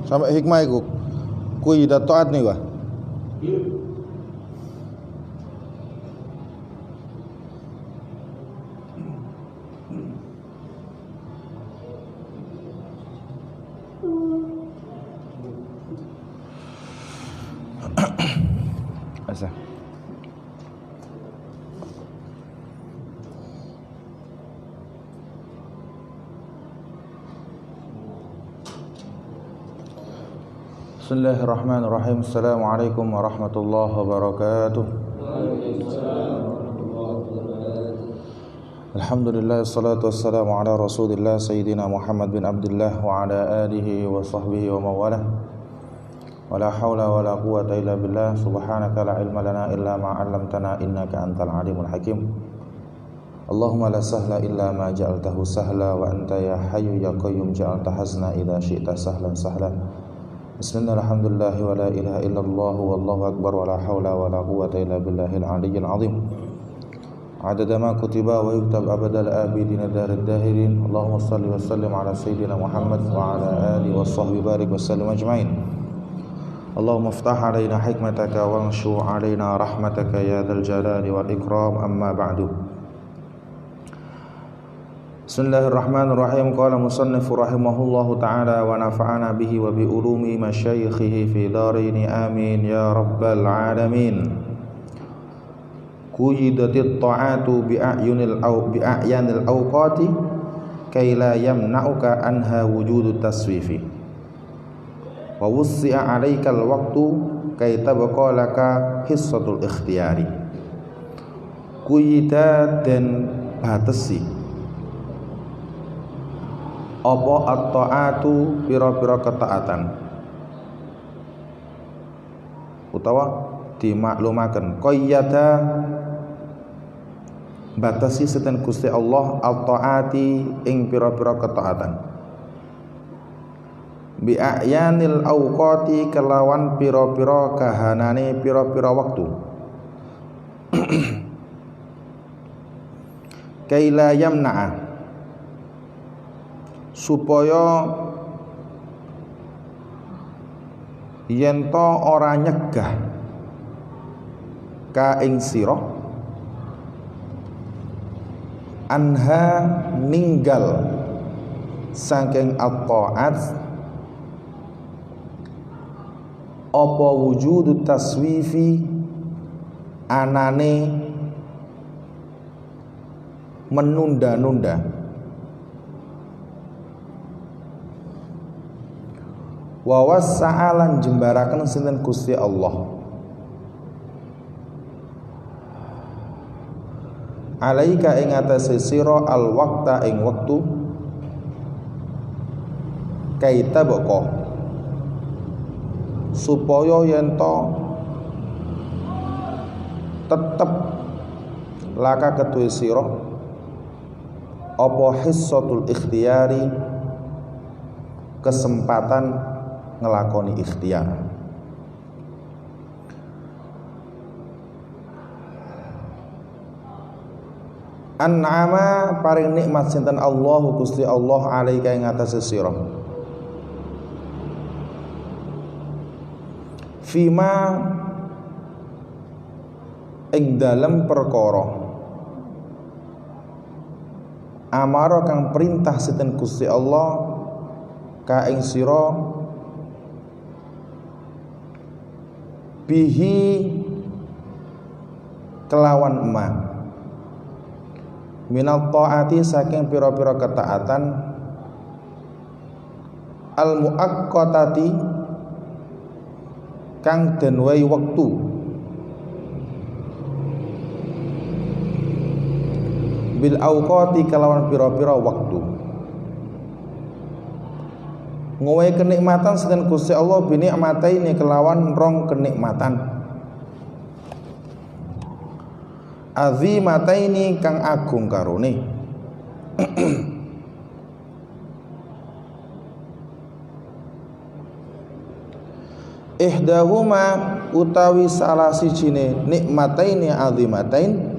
sampai hikmah iku kuyidat taat nih wah. Asa. Bismillahirrahmanirrahim. Assalamualaikum warahmatullahi wabarakatuh. Alhamdulillah, wassalatu wassalamu ala Rasulillah Sayyidina Muhammad bin Abdullah wa ala alihi wa sahbihi wa mawalah. Wala hawla wala quwwata illa billah. Subhanaka la ilma lana illa ma 'allamtana innaka antal alimul hakim. Allahumma la sahla illa ma ja'altahu sahla wa anta ya hayyu ya qayyum ja'alta hazna idza syi'ta sahlan sahla. Bismillah, alhamdulillah, wa la ilaha illallah, wallahu akbar, wa la hawla wa la quwwata illa billahil aliyyil azim. Adada ma kutiba wa yuktab abadal abidina darad dahirin. Allahumma salli wa sallim ala sayyidina Muhammad wa ala alihi wa sahbihi barik wa sallim ajma'in. Allahumma iftah alaina hikmataka wa anshu alaina rahmataka ya dzal jalali wal ikram, amma ba'du. Bismillahirrahmanirrahim. Qala musannifu rahimahullahu ta'ala wa nafa'ana bihi wa bi ulumi masyayikhihi fi daraini amin ya rabbal alamin. Kuyidatit ta'atu bi a'yanil awqati kay la yamna'uka anha wujudu taswifi wa wussi'a 'alaikal waqtu kay tabqa laka hissatul ikhtiyari. Kuyida dan batasi apa at-ta'atu pira-pira ketaatan utawa dimaklumaken qayyada batasi seten Gusti Allah at-ta'ati ing pira-pira ketaatan bi a'yanil awqati kelawan pira-pira kahanane pira-pira waktu kaila yamna'a supaya yen to ora nyegah ka ing sira anha ninggal saking at-ta'at apa wujudu taswifi anane menunda-nunda wa wassa'alan jembaraken sinten Gusti Allah alaika ing atase sira al waqta ing wektu kaita boko supaya yen to tetep laka ketuwe sira apa hissatul ikhtiyari kesempatan ngelakoni ikhtiar. An'ama paring nikmat sinten Allah Gusti Allah alaika ing atase sira fima ing dalem perkara amara kang perintah sinten Gusti Allah ka ing sira bihi kelawan ma minal ta'ati saking pira-pira ketaatan al muaqqatati kang den wae wektu bil awqati kelawan pira-pira wektu ngowe kenikmatan sinten Gusti Allah binikmataini kelawan rong kenikmatan azimataini kang agung karone ihdahuma utawi salah sijine nikmataini azimatain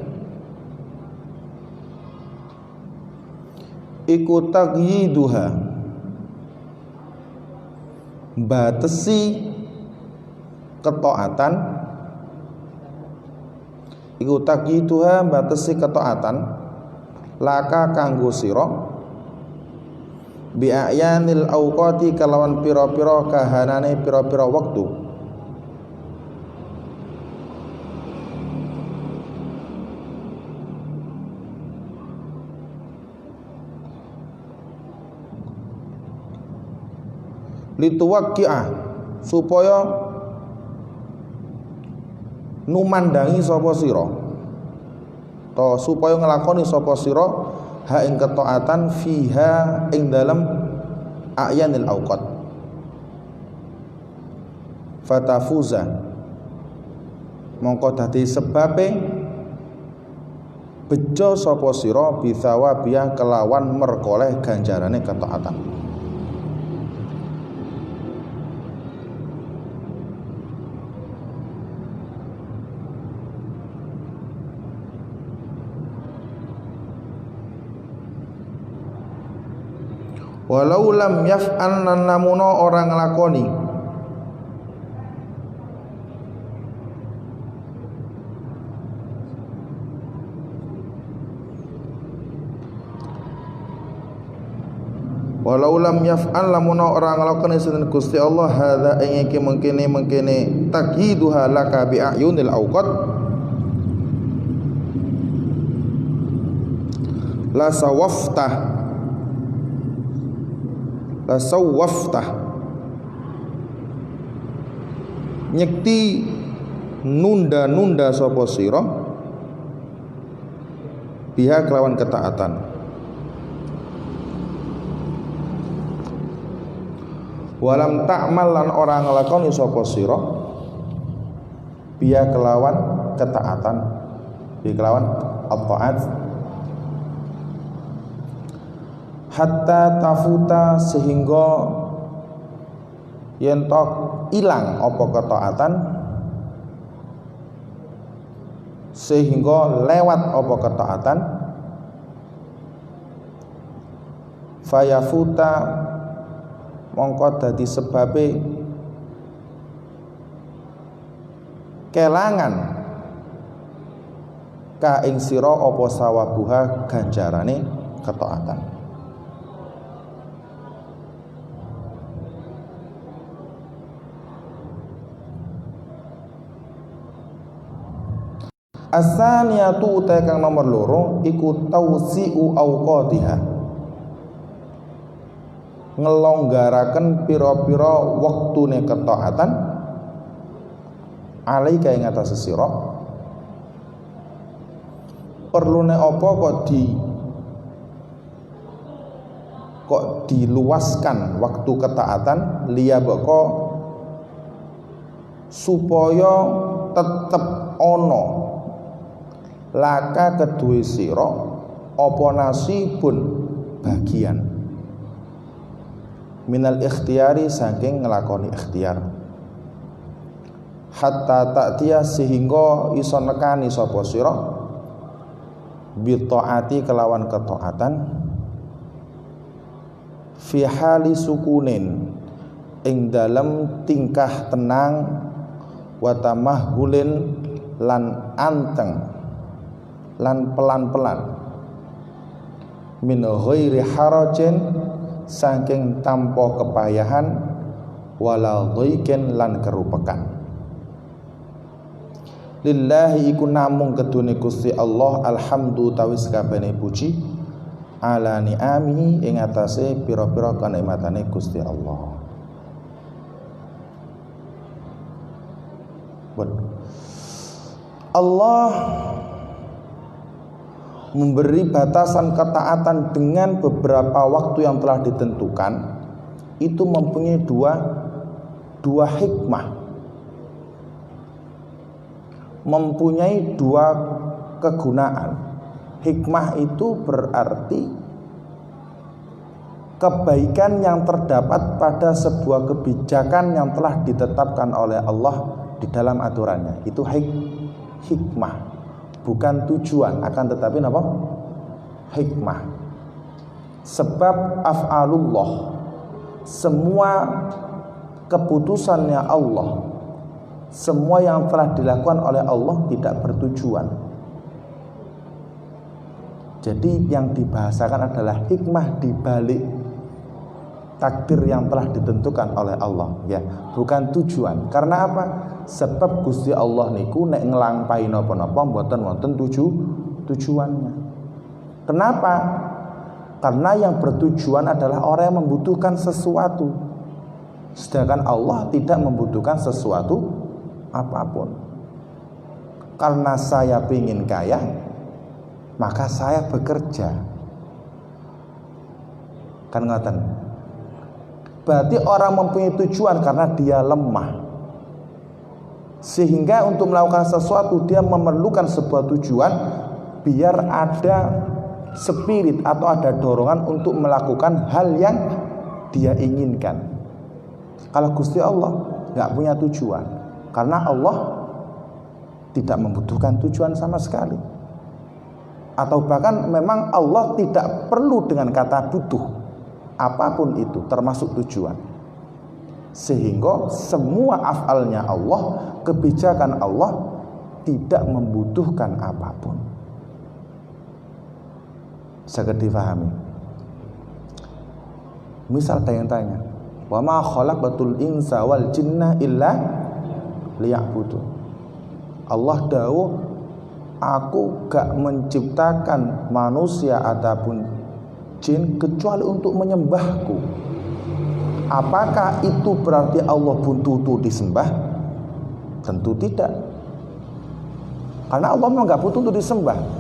iku taqyiduha batesi ketaatan iku taqituha batesi ketaatan laka kanggo sira bi ayanil auqati kalawan pira-pira kahanane pira-pira wektu lituwaqqi'ah supaya numandangi sapa sira to supaya nglakoni sapa sira ha ing ketaatan fiha ing dalem ayanil auqat fatafuza mongko dadi sebabe bejo sapa sira bithawabiya kelawan merkoleh ganjarane ketaatan. Walau lam yaf'al namuna orang nglakoni walau lam yaf'al lamuna orang nglakoni sinten Gusti Allah hadza ing iki mengkene takiduha laka bi ayunil auqat la sawwaftah nyekti nunda-nunda sapa sira biha kelawan ketaatan walam ta'mal lan ora nglakoni sapa sira biha kelawan ketaatan bi kelawan at-ta'at hatta tafuta sehingga yen tok ilang apa ketaatan sehingga lewat apa ketaatan fayafuta mongko dadi sebabe kelangan ka ing sira apa sawabuha ganjarane ketaatan. Asaniyatu utai kang nomor loro iku tausi'u auqatiha ngelonggaraken pira-pira wektune ketaatan alaika ing atas sira perlune apa kok diluaskan waktu ketaatan liyabqa supaya tetep ono laka kedue sira apa nasibun bagian minal ikhtiyari saking nglakoni ikhtiar hatta ta'tiya sehingga iso nekani sapa sira bi taati kelawan ketaatan fi hali sukunin ing dalem tingkah tenang wa tamahhulin lan anteng lan pelan-pelan min ghairi harajin saking tanpa kepayahan wala dhaikin lan kerupekan lillahi iku namung kedune Gusti Allah alhamdu tawis kabehane puji ala ni'amihi ing atase pira-pira kanikmatane Gusti Allah. Allah memberi batasan ketaatan dengan beberapa waktu yang telah ditentukan itu mempunyai dua hikmah, mempunyai dua kegunaan. Hikmah itu berarti kebaikan yang terdapat pada sebuah kebijakan yang telah ditetapkan oleh Allah di dalam aturannya. Itu hikmah. Bukan tujuan, akan tetapi apa? Hikmah. Sebab af'alullah, semua keputusannya Allah, semua yang telah dilakukan oleh Allah tidak bertujuan. Jadi yang dibahasakan adalah hikmah di balik takdir yang telah ditentukan oleh Allah, ya, bukan tujuan. Karena apa? Sebab Gusti Allah niku nek nglampahi napa-napa mboten wonten tujuannya. Kenapa? Karena yang bertujuan adalah orang yang membutuhkan sesuatu, sedangkan Allah tidak membutuhkan sesuatu apapun. Karena saya ingin kaya, maka saya bekerja. Kan ngoten. Berarti orang mempunyai tujuan karena dia lemah, sehingga untuk melakukan sesuatu dia memerlukan sebuah tujuan, biar ada spirit atau ada dorongan untuk melakukan hal yang dia inginkan. Kalau Gusti Allah nggak punya tujuan, karena Allah tidak membutuhkan tujuan sama sekali. Atau bahkan memang Allah tidak perlu dengan kata butuh, apapun itu termasuk tujuan. Sehingga semua afalnya Allah, kebijakan Allah tidak membutuhkan apapun. Sangat difahami. Misal ada yang tanya, wa ma khalaqatul insa wal jinna illa liya'budun. Allah dawuh, aku gak menciptakan manusia ataupun jin kecuali untuk menyembahku. Apakah itu berarti Allah butuh disembah? Tentu tidak. Karena Allah memang gak butuh untuk disembah.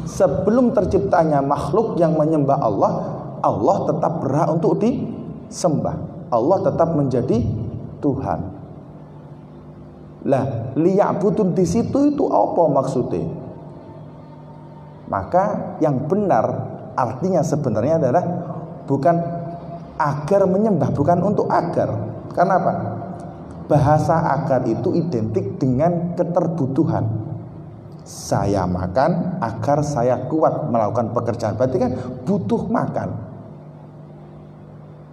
Sebelum terciptanya makhluk yang menyembah Allah, Allah tetap berhak untuk disembah. Allah tetap menjadi Tuhan. Lah, liya'budun di situ itu apa maksudnya? Maka yang benar artinya sebenarnya adalah bukan agar menyembah, bukan untuk agar. Kenapa? Bahasa agar itu identik dengan keterbutuhan. Saya makan agar saya kuat melakukan pekerjaan. Berarti kan butuh makan.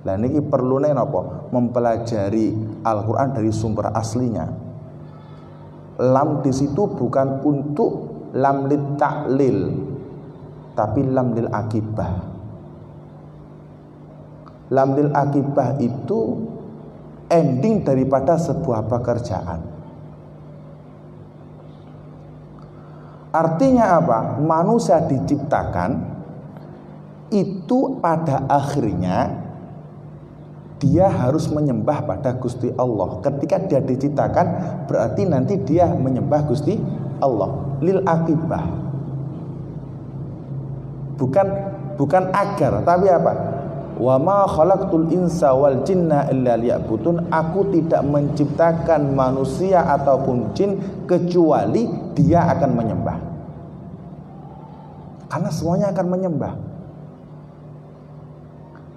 Lah niki perlune napa? Mempelajari Al-Qur'an dari sumber aslinya. Lam di situ bukan untuk lam lit ta'lil, tapi lam lil akibah. Lam lil akibah itu ending daripada sebuah pekerjaan. Artinya apa? Manusia diciptakan itu pada akhirnya dia harus menyembah pada Gusti Allah. Ketika dia diciptakan berarti nanti dia menyembah Gusti Allah. Lil akibah. Bukan agar, tapi apa? Wa ma khalaqtul insa wal jinna illa liya'budun. Aku tidak menciptakan manusia ataupun jin kecuali dia akan menyembah. Karena semuanya akan menyembah.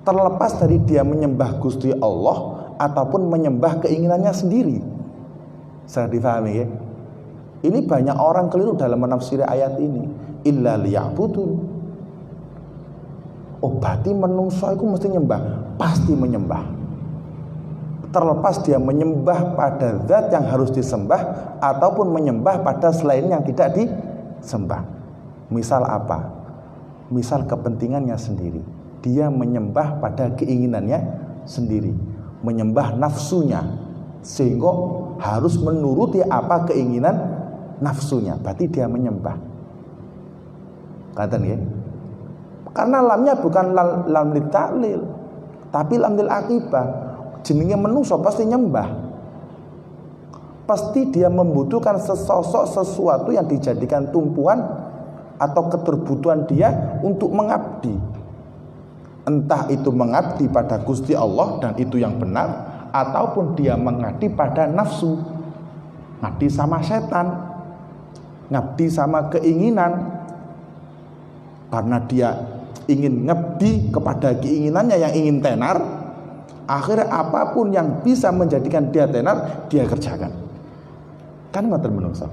Terlepas dari dia menyembah Gusti Allah ataupun menyembah keinginannya sendiri. Saya difahami ya? Ini banyak orang keliru dalam menafsiri ayat ini. Illa liya'budun. Oh, berarti menungso itu mesti nyembah. Pasti menyembah. Terlepas dia menyembah pada zat yang harus disembah ataupun menyembah pada selain yang tidak disembah. Misal apa? Misal kepentingannya sendiri. Dia menyembah pada keinginannya sendiri, menyembah nafsunya, sehingga harus menuruti apa keinginan nafsunya. Berarti dia menyembah. Kata nih ya. Karena lamnya bukan lam lil ta'lil, tapi lam lil akibah. Jenenge menungso pasti nyembah. Pasti dia membutuhkan sesosok sesuatu yang dijadikan tumpuan atau keterbutuhan dia untuk mengabdi. Entah itu mengabdi pada Gusti Allah dan itu yang benar, ataupun dia mengabdi pada nafsu, ngabdi sama setan, ngabdi sama keinginan. Karena dia ingin ngabdi kepada keinginannya yang ingin tenar, akhirnya apapun yang bisa menjadikan dia tenar, dia kerjakan. Kan ngoten menungso.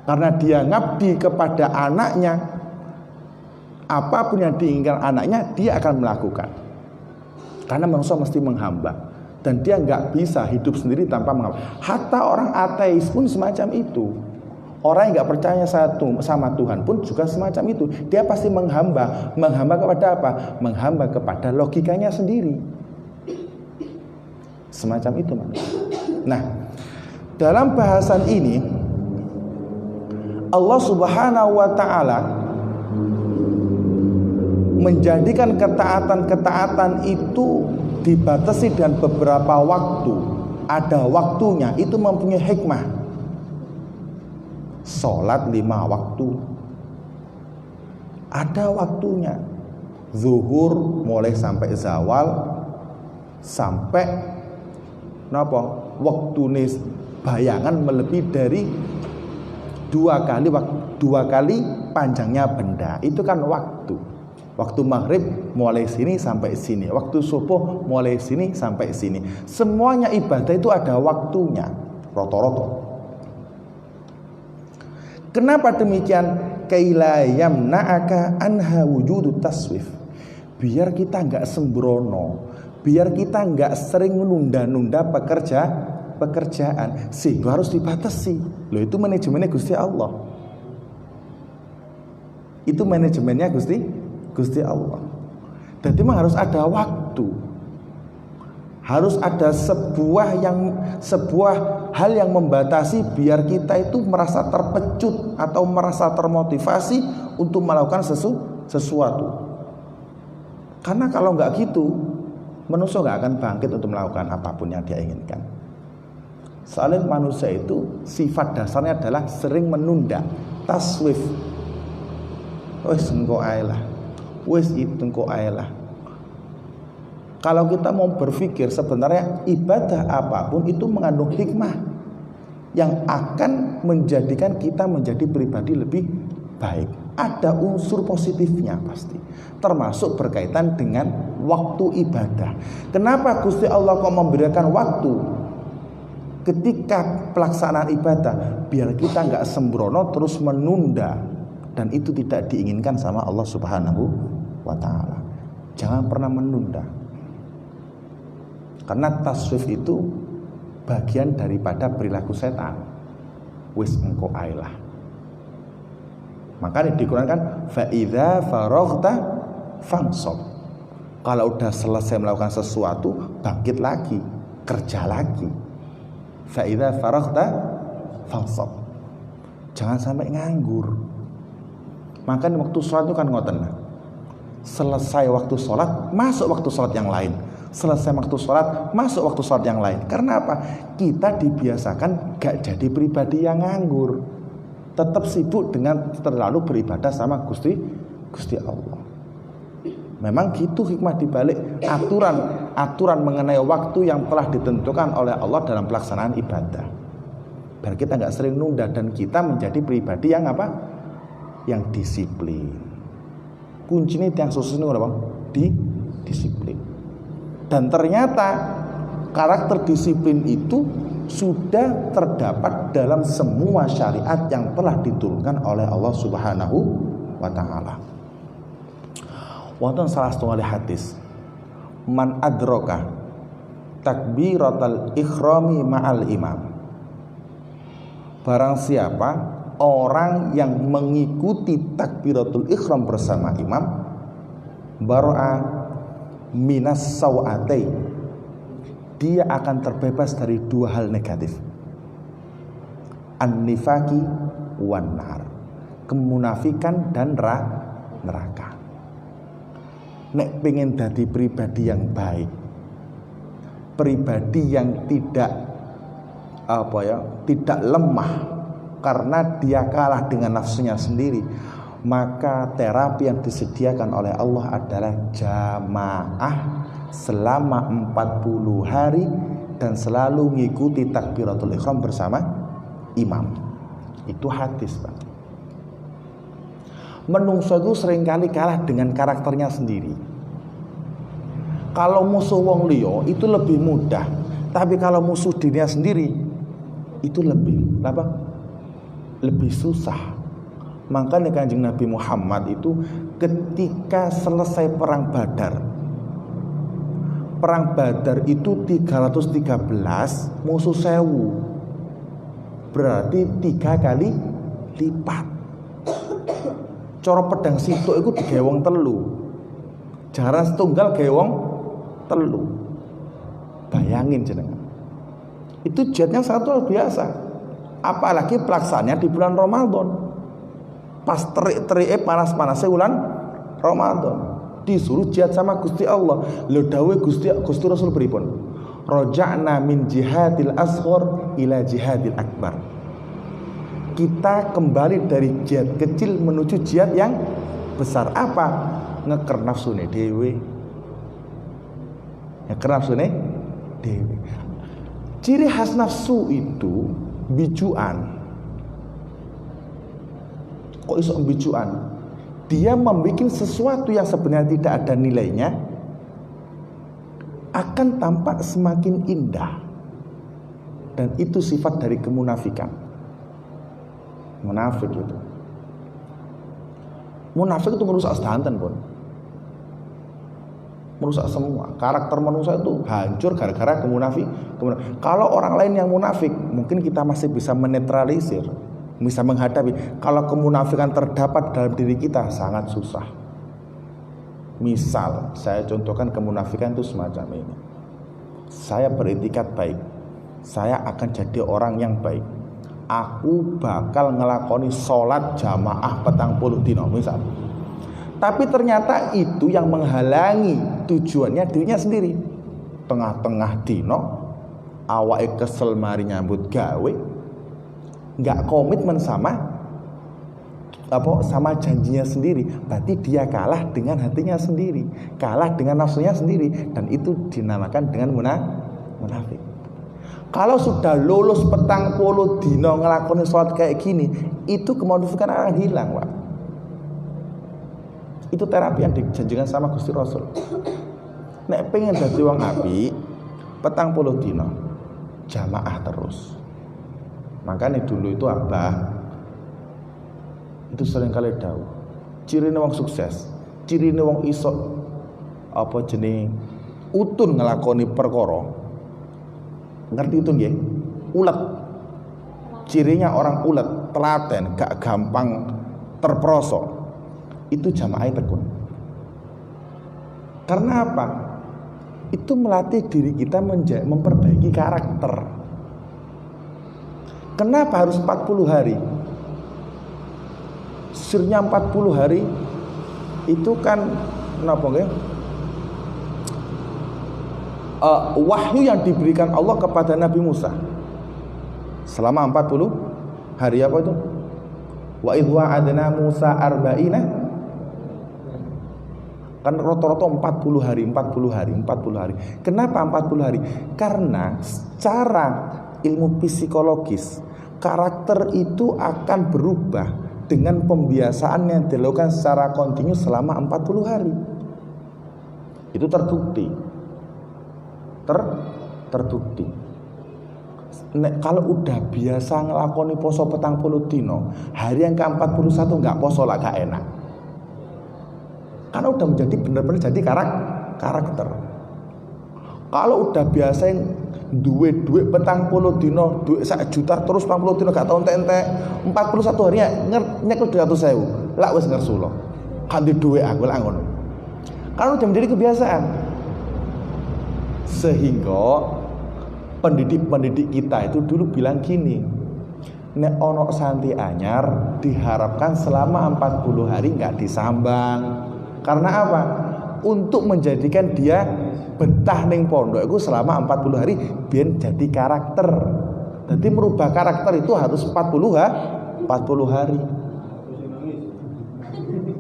Karena dia ngabdi kepada anaknya, apapun yang diinginkan anaknya dia akan melakukan. Karena manusia mesti menghamba. dan dia nggak bisa hidup sendiri tanpa menghamba. Hatta orang ateis pun semacam itu. Orang yang nggak percaya sama Tuhan pun juga semacam itu. Dia pasti menghamba. Menghamba kepada apa? Menghamba kepada logikanya sendiri. Semacam itu manusia. Nah, dalam bahasan ini Allah Subhanahu wa ta'ala menjadikan ketaatan-ketaatan itu dibatasi dengan beberapa waktu. Ada waktunya, itu mempunyai hikmah. Sholat 5 waktu ada waktunya. Zuhur mulai sampai zawal, sampai waktune bayangan melebihi dari 2 kali panjangnya benda. Itu kan waktu. Waktu maghrib mulai sini sampai sini, waktu subuh mulai sini sampai sini. Semuanya ibadah itu ada waktunya, roto-roto. Kenapa demikian? Kaila yamna'aka anha wujudu taswif. Biar kita enggak sembrono, biar kita enggak sering menunda-nunda pekerjaan, sehingga harus dibatasi. Loh, itu manajemennya Gusti Allah. Itu manajemennya Gusti Allah. Jadi memang harus ada waktu. Harus ada sebuah hal yang membatasi biar kita itu merasa terpecut atau merasa termotivasi untuk melakukan sesuatu. Karena kalau nggak gitu, manusia nggak akan bangkit untuk melakukan apapun yang dia inginkan. Soalnya manusia itu sifat dasarnya adalah sering menunda, taswif. Wes engko ae lah, wes itu engko ae lah. Kalau kita mau berpikir sebenarnya ibadah apapun itu mengandung hikmah yang akan menjadikan kita menjadi pribadi lebih baik. Ada unsur positifnya pasti, termasuk berkaitan dengan waktu ibadah. Kenapa Gusti Allah kok memberikan waktu ketika pelaksanaan ibadah? Biar kita nggak sembrono terus menunda, dan itu tidak diinginkan sama Allah Subhanahu wa ta'ala. Jangan pernah menunda. Karena taswif itu bagian daripada perilaku setan. Wis engko ae lah. Makanya di Quran kan fa idza faraghta fansab. Kalau udah selesai melakukan sesuatu, bangkit lagi, kerja lagi. Fa idza faraghta fansab. Jangan sampai nganggur. Makanya waktu sholat itu kan ngoten. Selesai waktu sholat, masuk waktu sholat yang lain. Selesai waktu sholat, masuk waktu sholat yang lain. Karena apa? Kita dibiasakan gak jadi pribadi yang nganggur, tetap sibuk dengan terlalu beribadah sama Gusti Allah. Memang gitu hikmah dibalik aturan mengenai waktu yang telah ditentukan oleh Allah dalam pelaksanaan ibadah. Biar kita gak sering nunda dan kita menjadi pribadi yang apa? Yang disiplin. Kuncinya yang susah ini apa? Disiplin. Dan ternyata karakter disiplin itu sudah terdapat dalam semua syariat yang telah diturunkan oleh Allah Subhanahu wa ta'ala. Wonten salah setunggal hadis, man adroka takbiratal ikhrami ma'al imam. Barang siapa orang yang mengikuti takbiratul ikhram bersama imam, bara'a minas sawatay, dia akan terbebas dari 2 hal negatif, an-nifaki wan nar, kemunafikan dan neraka. Nek pengen dadi pribadi yang baik, pribadi yang tidak lemah karena dia kalah dengan nafsunya sendiri, maka terapi yang disediakan oleh Allah adalah jamaah selama 40 hari dan selalu mengikuti takbiratul ihram bersama imam. Itu hadis, Pak. Menungso itu seringkali kalah dengan karakternya sendiri. Kalau musuh wong liya itu lebih mudah, tapi kalau musuh dirinya sendiri itu lebih susah. Makanya Kanjeng Nabi Muhammad itu ketika selesai perang Badar, perang Badar itu 313, musuh 1000. Berarti 3 kali lipat. Cara pedang situk itu digewong telu. Jaran setunggal gewong telu. Bayangin jenengan. Itu jihadnya sangat luar biasa. Apalagi pelaksanaannya di bulan Ramadan. Pas terik-terike panas-panasnya bulan Ramadan. Disuruh jihad sama Gusti Allah. Lho dawuh Gusti Rasul pripun? Raja'na min jihadil asghar ila jihadil akbar. Kita kembali dari jihad kecil menuju jihad yang besar. Apa? Ngeker nafsune dhewe. Ngeker nafsune dhewe. Ciri khas nafsu itu bijuan. Kok iso bijuan? Dia membuat sesuatu yang sebenarnya tidak ada nilainya akan tampak semakin indah. Dan itu sifat dari kemunafikan. Munafik itu. Munafik itu merusak sedanten pun. Merusak semua. Karakter manusia itu hancur gara-gara kemunafik. Kalau orang lain yang munafik, mungkin kita masih bisa menetralisir, bisa menghadapi. Kalau kemunafikan terdapat dalam diri kita, sangat susah. Misal, saya contohkan kemunafikan itu semacam ini. Saya beriktikad baik. Saya akan jadi orang yang baik. Aku bakal ngelakoni sholat jamaah 40 dino misal. Tapi ternyata itu yang menghalangi tujuannya dirinya sendiri. Tengah-tengah dino, awake kesel mari nyambut gawe, nggak komitmen sama janjinya sendiri. Berarti dia kalah dengan hatinya sendiri, kalah dengan nafsunya sendiri, dan itu dinamakan dengan munafik. Kalau sudah lulus 40 dino ngelakoni sholat kayak gini, itu kemunafikan akan hilang, Pak. Itu terapi yang dijanjikan sama Gusti Rasul. Nek pengen dadi wong apik, 40 dino jamaah terus. Makanya dulu itu Abah itu sering kali dawuh, cirine wong sukses, cirine wong iso utun ngelakoni perkara. Ngerti itu nggih? Ulet. Cirinya orang ulet, telaten, gak gampang terperosok. Itu jamaah tekun. Karena apa? Itu melatih diri kita memperbaiki karakter. Kenapa harus 40 hari? Sirnya 40 hari itu kan kenapa nggih? Wahyu yang diberikan Allah kepada Nabi Musa selama 40 hari apa itu? Wa idh wa'adna Musa arba'ina, kan rata-rata 40 hari. Kenapa 40 hari? Karena secara ilmu psikologis karakter itu akan berubah dengan pembiasaan yang dilakukan secara kontinu selama 40 hari. Itu terbukti. Terbukti. Kalau udah biasa ngelakoni poso 40 dino, hari yang ke-41 nggak poso lah, gak enak. Karena udah menjadi benar-benar jadi karakter. Kalau udah biasa yang duit 40 dino, duit 1 juta terus 40 dino gak tau entek-entek, 41 harinya nyekel 200.000, lak wis ngersulo. Kan di duit aku lak ngono. Karena udah menjadi kebiasaan. Sehingga pendidik kita itu dulu bilang gini, nek ono santri anyar diharapkan selama 40 hari nggak disambang. Karena apa? Untuk menjadikan dia betah ning pondok itu selama 40 hari biar jadi karakter. Jadi merubah karakter itu harus 40 hari.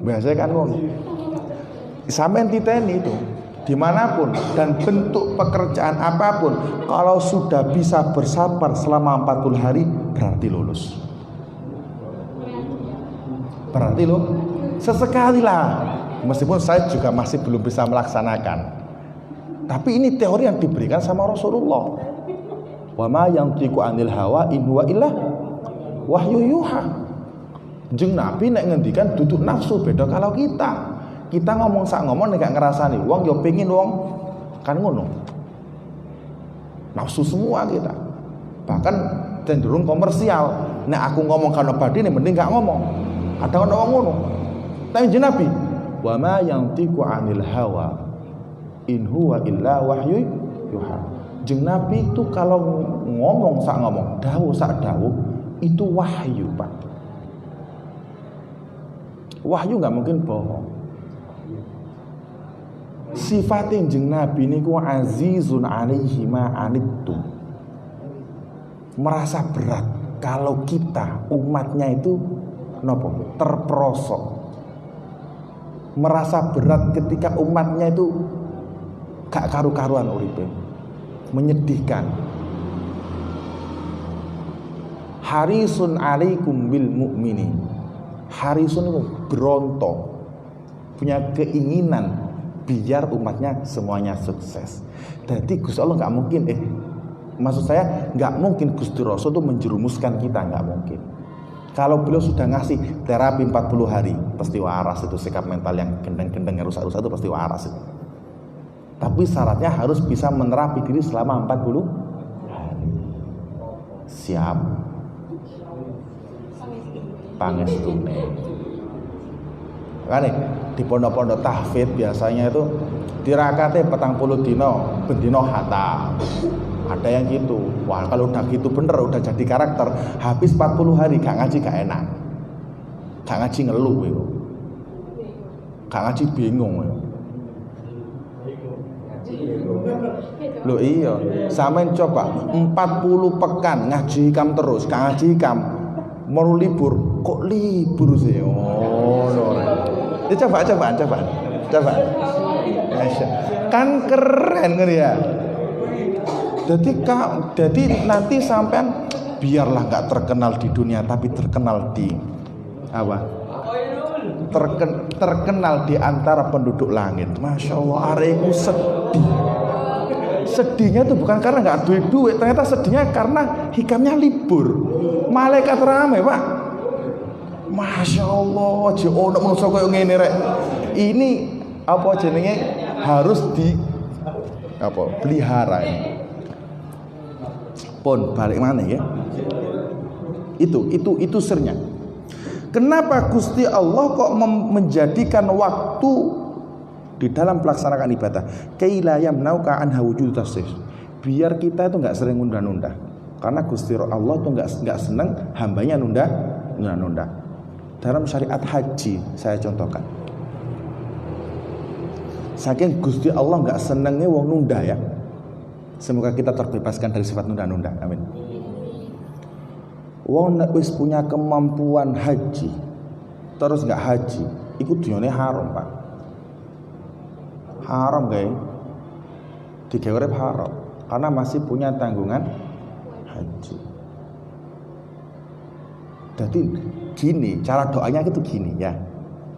Biasanya kan ngono. Sampeyan titeni itu dimanapun dan bentuk pekerjaan apapun, kalau sudah bisa bersabar selama 40 hari berarti lulus. Berarti lo sesekali lah, meskipun saya juga masih belum bisa melaksanakan, tapi ini teori yang diberikan sama Rasulullah. Wa ma yantiqu anil hawa in huwa illa wahyu yuha. Jeung Nabi nek ngendikan duduk nafsu, beda kalau kita ngomong sak ngomong nek gak ngrasani wong ya pengin wong Kan ngono. Nafsu semua kita. Bahkan cenderung komersial. Nek aku ngomong karena badine mending gak ngomong. Ada orang ngono. Tapi jeneng Nabi, wa ma yantiqu 'anil hawa in huwa illa wahyu yuha. Jeng Nabi itu kalau ngomong sak ngomong, dawuh sak dawuh itu wahyu, Pak. Wahyu nggak mungkin bohong. Sifatin jeng Nabi niku azizun alaihi ma anittum. Merasa berat kalau kita umatnya itu nopo terperosok. Merasa berat ketika umatnya itu gak karu-karuan uripe. Menyedihkan. Harisun alaikum bil mu'minin. Harisun itu berontok, punya keinginan biar umatnya semuanya sukses. Jadi Gusti Allah nggak mungkin, maksud saya nggak mungkin Gusti Rasul itu menjerumuskan kita, nggak mungkin. Kalau beliau sudah ngasih terapi 40 hari, pasti waras itu sikap mental yang gendeng-gendeng yang rusak-rusak itu pasti waras itu. Tapi syaratnya harus bisa menerapi diri selama 40 hari. Siap. Pangestune. Kan di pondok-pondok tahfidz biasanya itu tirakate 40 dino, ben dino hatam. Ada yang gitu. Wah, kalau udah gitu bener udah jadi karakter, habis 40 hari gak ngaji gak enak. Gak ngaji ngeluh itu. Gak ngaji bingung itu. Loh iya, sampean coba 40 pekan ngaji hikam terus, gak ngaji hikam. Mau libur, kok libur sih? Oh, no. Ya coba. Kan keren kan ya. Jadi nanti sampean biarlah nggak terkenal di dunia, tapi terkenal di apa? Terkenal di antara penduduk langit. Masya Allah, aremu sedih. Sedihnya itu bukan karena nggak duit, ternyata sedihnya karena hikamnya libur. Malaikat rame, Pak. Masya Allah, ono manusia koyo ngene rek. Ini apa jenenge harus di pelihara ini. Pun balik mana ya? Itu sirnya. Kenapa Gusti Allah kok menjadikan waktu di dalam pelaksanaan ibadah? Kaila yamnauka anha wujud tasih. Biar kita itu nggak sering nunda-nunda. Karena Gusti Allah tuh nggak seneng hambanya nunda. Dalam syariat haji saya contohkan. Saking Gusti Allah nggak senengnya wong nunda ya. Semoga kita terbebaskan dari sifat nunda-nunda. Amin. Wong nek wis punya kemampuan haji terus nggak haji, iku dunyane haram, Pak. Haram guys. Digawe haram karena masih punya tanggungan haji. Jadi gini, cara doanya itu gini ya.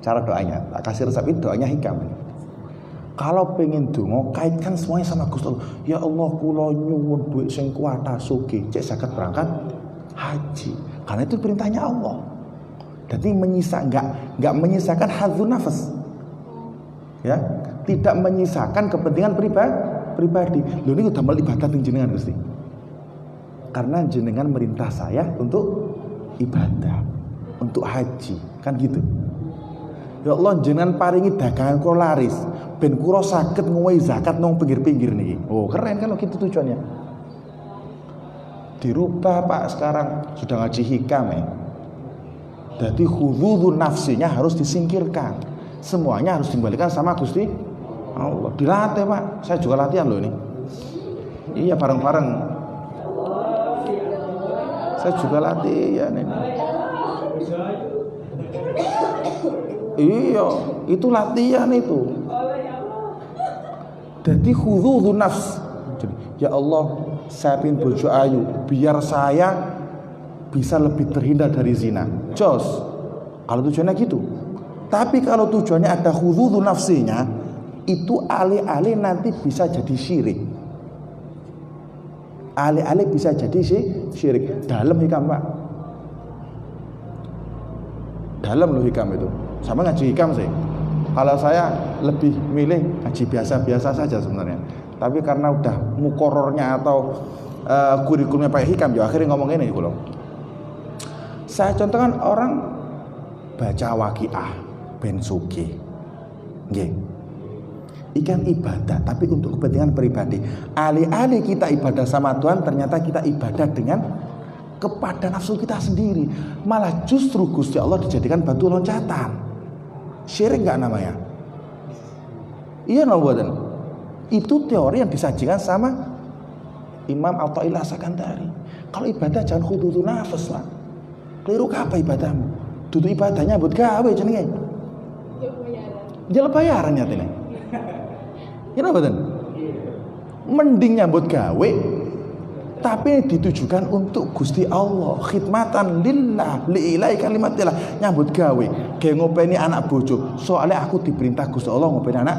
Cara doanya, tak kasih resep itu doanya hikam. Kalau pengen donga kaitkan semuanya sama Gusti Allah. Ya Allah, kula nyuwun duit sing kuwata sugih, cek saged berangkat haji. Karena itu perintahnya Allah. Jadi enggak menyisakan hadzun nafas. Ya, tidak menyisakan kepentingan pribadi. Lho niku damel ibadah teng jenengan Gusti. Karena jenengan merintah saya untuk ibadah, untuk haji, kan gitu. Ya Allah, jenengan paringi dagangan kula laris, ben kula saged ngowehi zakat nang pinggir-pinggir niki. Oh, keren kalau gitu tujuannya. Dirubah Pak sekarang sudah ngaji hikam ya. Jadi hududun nafsinya harus disingkirkan. Semuanya harus dikembalikan sama Gusti Allah. Dilatih Pak. Saya juga latihan loh ini. Iya bareng-bareng. Saya juga latihan ini. Iya, itu latihan itu. Jadi hududun nafs. Ya Allah, saya ingin bojo ayu biar saya bisa lebih terhindar dari zina. Jos. Kalau tujuannya gitu. Tapi kalau tujuannya ada hududun nafsinya, itu alih-alih nanti bisa jadi syirik. Alih-alih bisa jadi syirik. Dalam hikam Pak. Dalam loh hikam itu. Sama ngaji hikam sih. Kalau saya lebih milih ngaji biasa-biasa saja sebenarnya. Tapi karena udah mukorornya atau kurikulumnya Pak Hikam, ya akhirnya ngomong ini gitu loh. Saya contohkan orang baca waqiah ben sugih. Nggih. Ikan ibadah tapi untuk kepentingan pribadi. Alih-alih kita ibadah sama Tuhan, ternyata kita ibadah dengan kepada nafsu kita sendiri. Malah justru Gusti Allah dijadikan batu loncatan. Syirik enggak namanya? Iya mboten. Itu teori yang disajikan sama Imam Athaillah Sakandari. Kalau ibadah jangan khududun nafas lah. Keliru apa ibadahmu? Dudu ibadahnya buat gawe jenenge. Jel bayaran nyatane. Ya mboten. Mending nyambut gawe tapi ditujukan untuk Gusti Allah, khidmatan lillah, liilai kalimatillah, nyambut gawe. Kayak ngopeni anak bojo, soalnya aku diperintah Gusti Allah ngopeni anak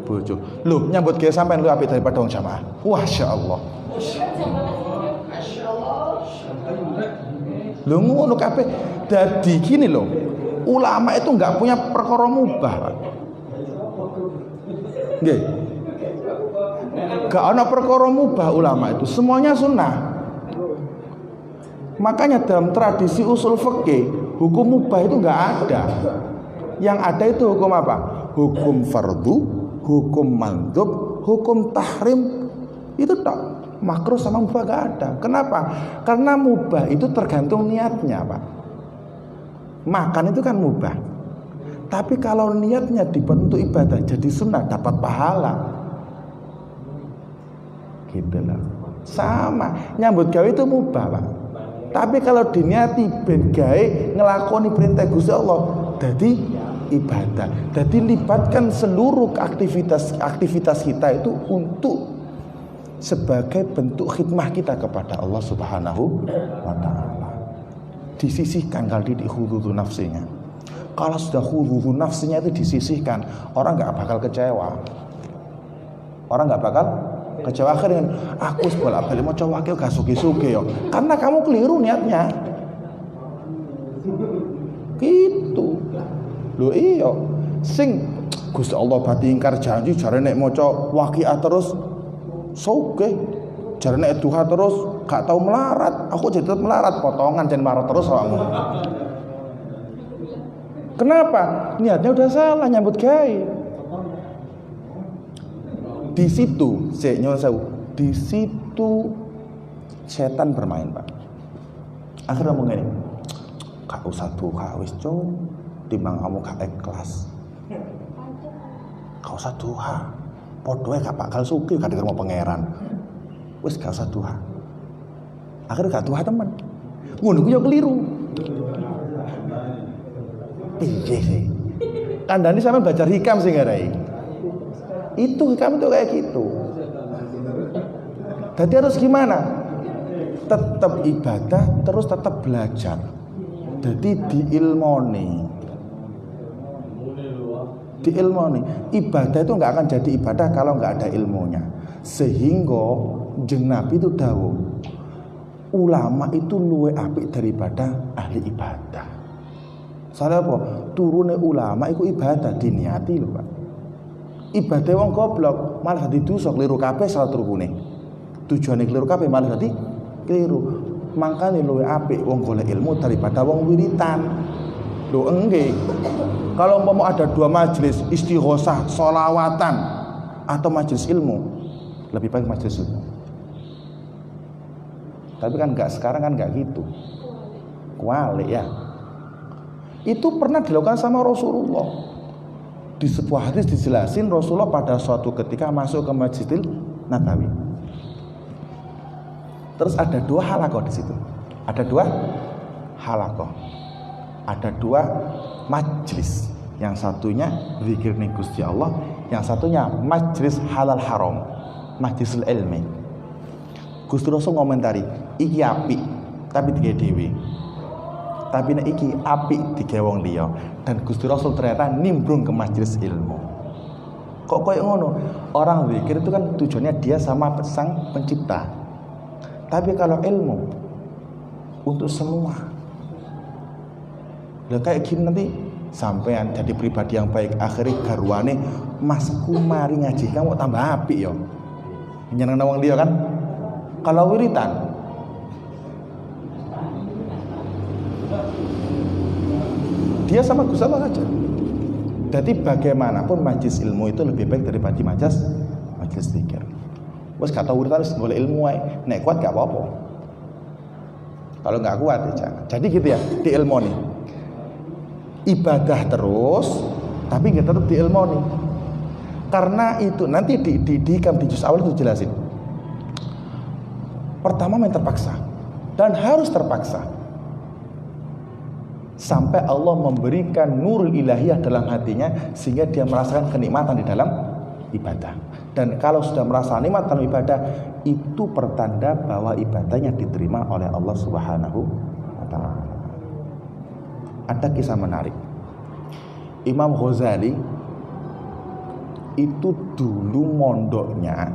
bojo. Loh, nyambut gawe sampean lu apik daripada wong jamaah. Masyaallah. Lho ngono kabeh. Dadi gini loh. Ulama itu enggak punya perkara mubah, Pak. Nggih. Gak ada perkara mubah ulama itu, semuanya sunnah. Makanya dalam tradisi usul fikih hukum mubah itu gak ada. Yang ada itu hukum apa? Hukum fardu, hukum mandub, hukum tahrim. Itu tak. Makruh sama mubah gak ada. Kenapa? Karena mubah itu tergantung niatnya, Pak. Makan itu kan mubah. Tapi kalau niatnya dibuat untuk ibadah, jadi sunnah, dapat pahala. Gitu lah. Sama, nyambut gawe itu mubah, Pak. Tapi kalau diniati ben gawe ngelakoni perintah Gusti Allah, jadi ibadah. Jadi libatkan seluruh aktivitas kita itu untuk sebagai bentuk khidmah kita kepada Allah Subhanahu wa taala. Disisihkan kalau di hududun nafsinya. Kalau sudah hududun nafsinya itu disisihkan, orang enggak bakal kecewa. Orang enggak bakal kecewa dengan aku bolak-balik mau coba wakil gak suge-suge yo. Karena kamu keliru niatnya. Gitu. Lho iya. Sing Gusti Allah bati ingkar janji jarene nek maca waqiah terus suge. Jarene nek duha terus gak tau melarat. Aku jadi tetep melarat, potongan jan marah terus awakmu. Kenapa? Niatnya udah salah nyambut gawe. Di situ, di situ setan bermain, Pak. Akhirnya ngomong ini, gak usah duha wis cung, timbang kamu gak ikhlas. Gak usah duha, podoe gak bakal sugih gak mau pangeran. Wis gak usah duha. Akhirnya gak duha temen. Ngono ku yo keliru. Piye sih? Kandhane sampean baca hikam sing ngarai. Itu hikam itu kayak gitu. Jadi harus gimana? Tetap ibadah, terus tetap belajar. Jadi diilmoni. Ibadah itu nggak akan jadi ibadah kalau nggak ada ilmunya. Sehingga jeng Nabi itu dawuh, ulama itu luwe apik daripada ahli ibadah. Soalnya apa? Turune ulama itu ibadah diniati lho, Pak. Ibadah wong goblok malah dadi dosa keliru kabeh salat rukune. Tujuane keliru kabeh malah dadi keliru. Makane luwih apik wong golek ilmu daripada wong wiritan. Lho enggak. Kalau umpama ada dua majelis istighosah, sholawatan atau majelis ilmu, lebih baik majelis ilmu. Tapi kan enggak, sekarang kan enggak gitu. Kualik ya. Itu pernah dilakukan sama Rasulullah. Di sebuah hadis dijelasin Rasulullah pada suatu ketika masuk ke Masjidil Nabawi. Terus ada dua halaqah di situ. Ada dua halaqah. Ada dua majlis. Yang satunya zikir ning Gusti Allah, yang satunya majlis halal haram, majlisul ilmi. Gusti Rasul ngomentari, iki apik tapi digawe dhewe. Tapi nek iki apik digawe wong liya. Dan Gusti Rasul ternyata nimbrung ke majelis ilmu. Kok koyo ngono? Orang zikir itu kan tujuannya dia sama sang pencipta. Tapi kalau ilmu untuk semua. Lah kayak gini nanti sampean jadi pribadi yang baik, akhirnya garwane masku mari ngaji kamu tambah apik ya. Nyenengno wong liya kan. Kalau wiritan dia sama Gus Allah saja. Jadi bagaimanapun majelis ilmu itu lebih baik daripada majelis zikir. Wes gak tau wiritan wis golek ilmu ae. Nek kuat gak apa-apa. Kalau nggak kuat ya jangan. Jadi gitu ya di ilmu nih. Ibadah terus tapi nggak tetap di ilmu nih. Karena itu nanti di juz awal itu jelasin. Pertama main terpaksa dan harus terpaksa sampai Allah memberikan nurul ilahiyah dalam hatinya sehingga dia merasakan kenikmatan di dalam ibadah. Dan kalau sudah merasa nikmat dalam ibadah, itu pertanda bahwa ibadahnya diterima oleh Allah Subhanahu wa taala. Ada kisah menarik. Imam Ghazali itu dulu mondoknya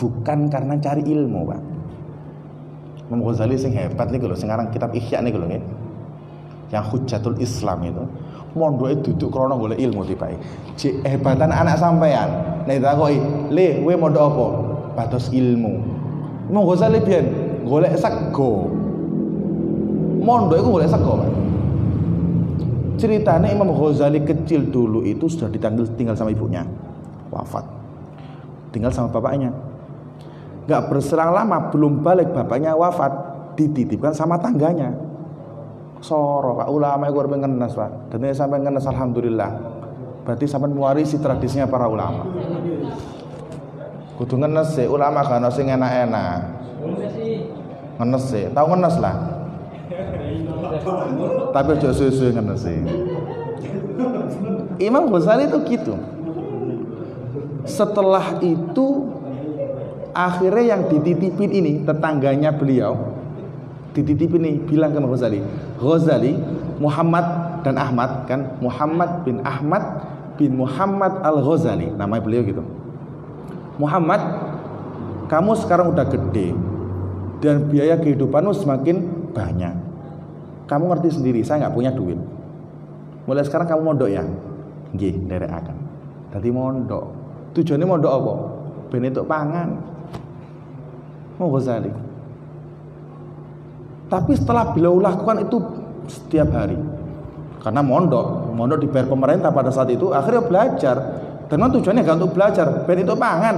bukan karena cari ilmu, Pak. Imam Ghazali sing hebat nih lho, sekarang kitab Ihya nih lho nggih. Yang Hujjatul Islam itu mondoke duduk krana golek ilmu tibae. Jek hebatan anak sampean. Nek takoki, "Le, kowe mondok apa?" Batos ilmu. Imam Ghazali biyen golek sego. Mondok iku golek sego, Pak. Ceritanya Imam Ghazali kecil dulu itu sudah tinggal sama ibunya, wafat. Tinggal sama bapaknya. Gak berselang lama belum balik bapaknya wafat, dititipkan sama tangganya. Soro Pak ulama iku arep ngenes, Pak. Dan sampai ngenes alhamdulillah. Berarti sampai mewarisi tradisinya para ulama. Kudu ngenes sih, ulama kan sing enak-enak. Ngenes sih, tahu ngenes lah. Tapi aja suwe-suwe ngenes sih. Imam Ghazali itu gitu. Setelah itu akhirnya yang dititipin ini tetangganya beliau dititipin nih bilang ke Imam Ghazali, Ghazali Muhammad dan Ahmad kan, Muhammad bin Ahmad bin Muhammad Al-Ghazali namanya beliau gitu. Muhammad, kamu sekarang udah gede dan biaya kehidupanmu semakin banyak. Kamu ngerti sendiri, saya nggak punya duit. Mulai sekarang kamu mondok ya, nggih, nderek akan. Tadi mondok. Tujuannya mondok apa? Ben entuk pangan. Imam Ghazali. Tapi setelah beliau lakukan itu setiap hari, karena mondok dibayar pemerintah pada saat itu, akhirnya belajar. Dan tujuannya gak untuk belajar, ben itu pangan.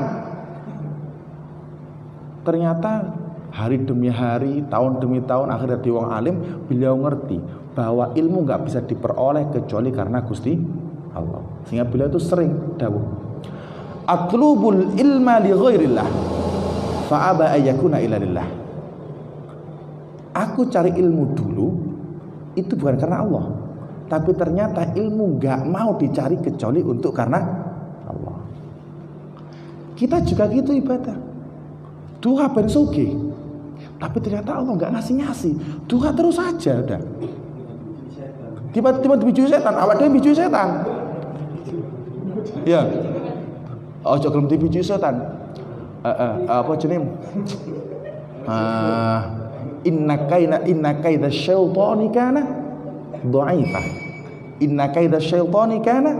Ternyata hari demi hari, tahun demi tahun, akhirnya di wong alim, beliau ngerti bahwa ilmu gak bisa diperoleh kecuali karena Gusti Allah. Sehingga beliau itu sering dawuh, atlubul ilma li ghairillah fa'aba ayyakuna illa lillah. Aku cari ilmu dulu itu bukan karena Allah, tapi ternyata ilmu gak mau dicari kecuali untuk karena Allah. Kita juga gitu ibadah. Duha ben sugih, tapi ternyata Allah gak ngasih. Duha terus aja udah. Tiba-tiba dibiju setan, awak dhewe biju setan. Ya. Ojo gelem dibiju setan. Apa jenenge? Inna kaida syaitani kana dhaifah. Inna kaida syaitani kana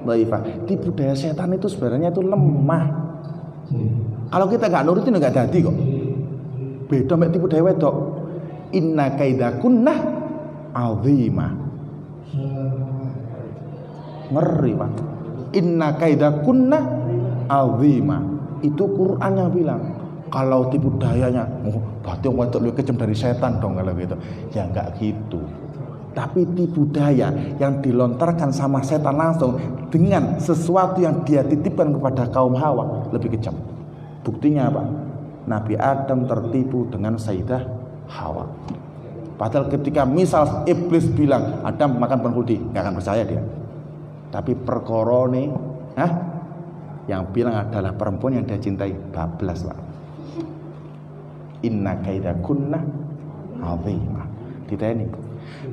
dhaifah. Tipu daya setan itu sebenarnya itu lemah. Kalau kita enggak nurutin enggak dadi kok. Beda mek tipu daya wedok. Inna kaida kunna azimah. Ngeri, Pak. Inna kaida kunna azimah. Itu Quran yang bilang. Kalau tipu dayanya, berarti orang itu lebih kejam dari setan dong kalau gitu. Ya enggak gitu. Tapi tipu daya yang dilontarkan sama setan langsung dengan sesuatu yang dia titipkan kepada kaum Hawa lebih kejam. Buktinya apa? Nabi Adam tertipu dengan Sayyidah Hawa. Padahal ketika misal iblis bilang Adam makan pohon khuldi, enggak akan percaya dia. Tapi perkorone, yang bilang adalah perempuan yang dia cintai, bablas, Pak. Inna kaida kunna azimah. Diteni.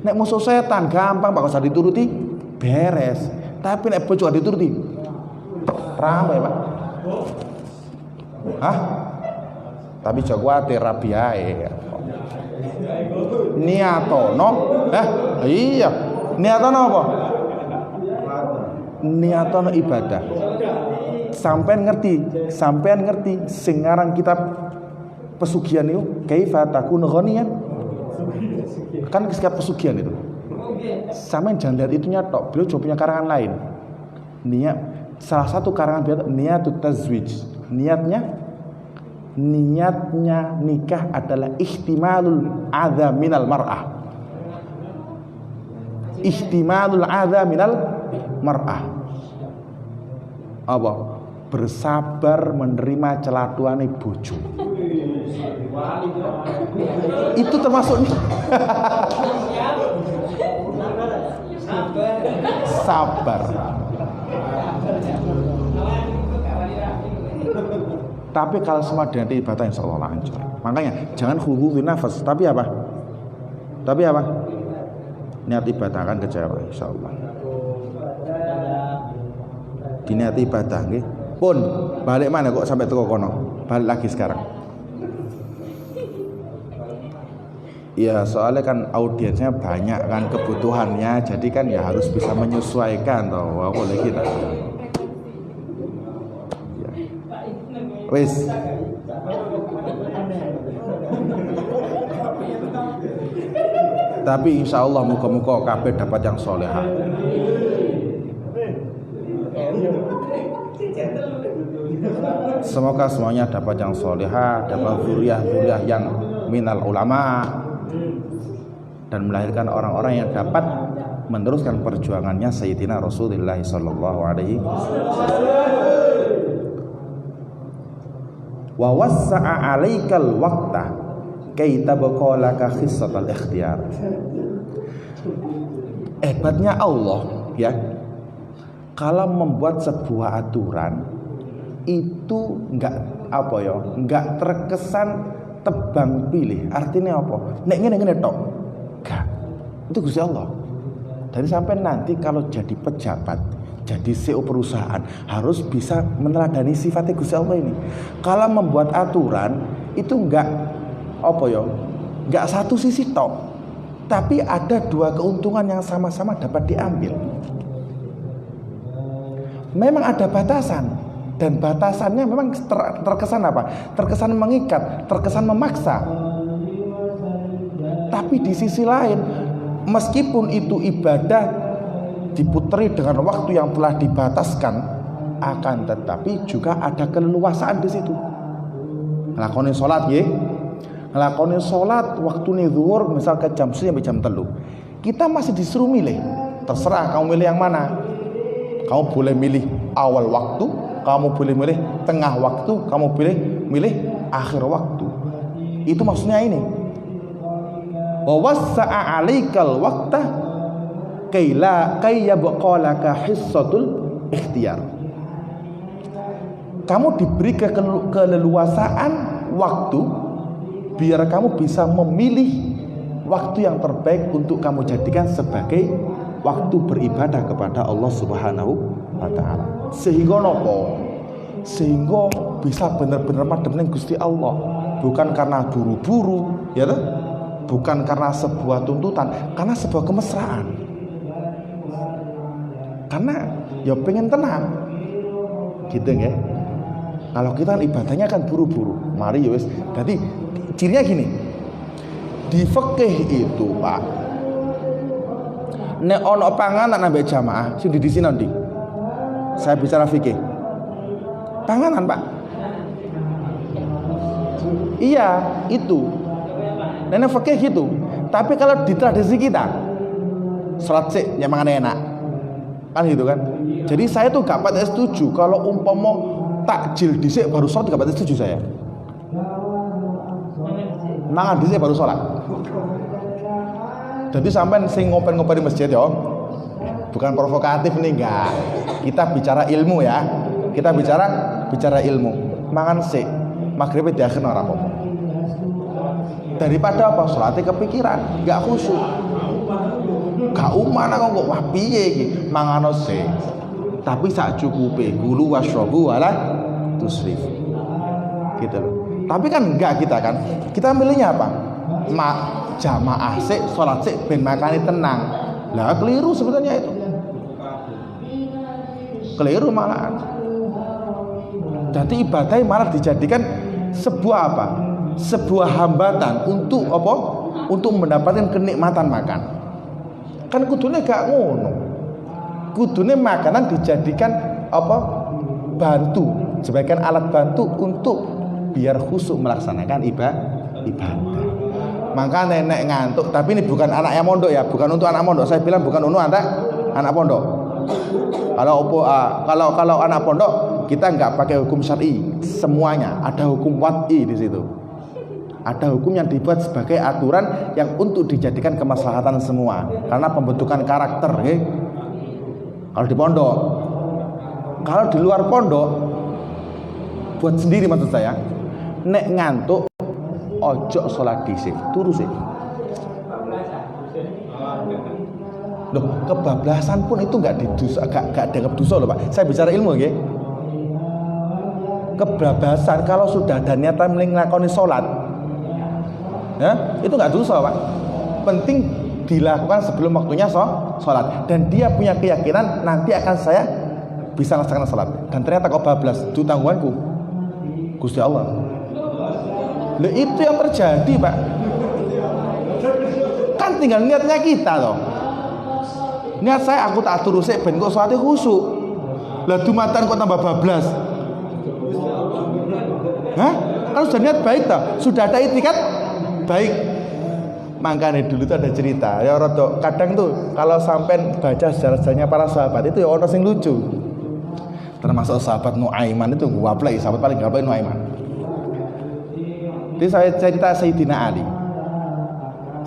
Nek musuh setan gampang Pak, usah dituruti beres. Tapi nek bojo dituruti ramai, Pak. Tapi aja kuwatir rabi ae. Niatono, iya. Niatono apa? Niatono ibadah. sampean ngerti sing aran kitab pesugihan itu kaifa takunu ghaniyan. Kan kitab pesugihan itu. Sampean jangan lihat itunya tok, beliau juga punya karangan lain. Niat salah satu karangan beliau niatut tazwij. Niatnya nikah adalah ihtimalul adza minal mar'ah. Ihtimalul adza minal mar'ah. Apa? Bersabar menerima celaduane bojo. Itu termasuk sabar. Tapi kalau semua dengan ibadah insya Allah lancar. Makanya jangan hudud nafas. Tapi apa? Niat ibadah akan kecewa insya Allah. Diniati ibadah, nggih. Pun balik mana kok sampai teko kono? Balik lagi sekarang. Ya soalnya kan audiensnya banyak kan kebutuhannya, jadi kan ya harus bisa menyesuaikan toh. Boleh kita. Ya. Wis. Tapi insya Allah muka-muka kabeh dapat yang solehah. Semoga semuanya dapat yang solehah, dapat zuriyah yang minal ulama, dan melahirkan orang-orang yang dapat meneruskan perjuangannya Sayyidina Rasulullah sallallahu alaihi wasallam. Wa wassa'a 'alaikal waqta kay tabqa laka khissatul ikhtiyar. Hebatnya Allah ya, kalau membuat sebuah aturan itu enggak terkesan tebang pilih. Artinya apa? Nek ngene tok. Enggak. Itu Gusti Allah. Dari sampai nanti kalau jadi pejabat, jadi CEO perusahaan harus bisa meneladani sifatnya Gusti Allah ini. Kalau membuat aturan itu enggak satu sisi tok. Tapi ada dua keuntungan yang sama-sama dapat diambil. Memang ada batasan. Dan batasannya memang terkesan apa? Terkesan mengikat, terkesan memaksa. Tapi di sisi lain, meskipun itu ibadah diputeri dengan waktu yang telah dibataskan, akan tetapi juga ada keleluasaan di situ. Ngelakoni sholat ya, ngelakoni sholat waktu nih zuhur misal ke jam 1 sampai jam 3. Kita masih disuruh milih. Terserah kamu milih yang mana. Kamu boleh milih awal waktu, kamu boleh milih tengah waktu, kamu boleh milih akhir waktu. Itu maksudnya ini. Wa wassa'a 'alaikal waqta kay yabqa laka hissatul ikhtiyar. Kamu diberi keleluasaan waktu biar kamu bisa memilih waktu yang terbaik untuk kamu jadikan sebagai waktu beribadah kepada Allah Subhanahu wa taala. Sehingga nopo? Sehingga bisa benar-benar madhep ning Gusti Allah, bukan karena buru-buru, ya toh? Bukan karena sebuah tuntutan, karena sebuah kemesraan. Karena ya pengen tenang. Gitu ya. Kalau kita ibadahnya kan buru-buru. Mari ya wis. Jadi cirinya gini. Di fikih itu, Pak, nek ono panganan ambek jamaah sing didisini ndi? Saya bicara fikih. Panganan, Pak. Iya, itu. Nenek fikih gitu. Tapi kalau di tradisi kita, salat sik yang mangan enak. Kan gitu kan? Jadi saya tuh gak patut setuju kalau umpama takjil dhisik baru salat, gak patut setuju saya. Mangan dhisik baru salat. Jadi sampai sing ngopen-ngopen di masjid ya, bukan provokatif nih, enggak. Kita bicara ilmu ya. Kita bicara ilmu. Mangan sik, maghrib di akhir ora apa-apa. Daripada apa? Salate kepikiran, enggak khusyuk. Gak umana kok wah piye iki? Mangano sik. Tapi sak cukupe, gulu wasyrabu wala tusrif. Gitu loh. Tapi kan enggak kita kan. Kita milihnya apa? Jamaah sik, salat sik ben makane tenang. Lah keliru sebetulnya itu. Keliru malahan. Jadi ibadah malah dijadikan sebuah apa? Sebuah hambatan untuk apa? Untuk mendapatkan kenikmatan makan. Kan kudune gak ngono. Kudune makanan dijadikan apa? Bantu, sebagai alat bantu untuk biar khusyuk melaksanakan ibadah. Maka nenek ngantuk, tapi ini bukan anaknya mondok ya, bukan untuk anak mondok. Saya bilang bukan untuk anak pondok. Kalau anak pondok kita nggak pakai hukum syar'i, semuanya ada hukum wad'i di situ. Ada hukum yang dibuat sebagai aturan yang untuk dijadikan kemaslahatan semua, karena pembentukan karakter. Kalau di pondok, kalau di luar pondok, buat sendiri maksud saya, nek ngantuk, ojo sholat dhisik, turu sih. Loh, kebablasan pun itu nggak dianggap dosa loh Pak. Saya bicara ilmu ya. Kebablasan kalau sudah ada niatan melakoni sholat, ya, itu nggak dosa Pak. Penting dilakukan sebelum waktunya sholat. Dan dia punya keyakinan nanti akan saya bisa melaksanakan sholat. Dan ternyata kok bablas, itu tanggunganku Gusti Allah. Loh, itu yang terjadi Pak. Kan tinggal niatnya kita loh. Niat saya aku tak turu sik ben kok sholatnya khusyuk. Lah dumatan kok tambah bablas. Hah? Kalau sudah niat baik toh, sudah ada itikat baik. Makanya dulu tuh ada cerita, ya rodo kadang tuh kalau sampai baca sejarah-sejarahnya para sahabat itu ya orang sing lucu. Termasuk sahabat Nuaiman itu waplai, sahabat paling gaplai Nuaiman. Jadi saya cerita Sayyidina Ali.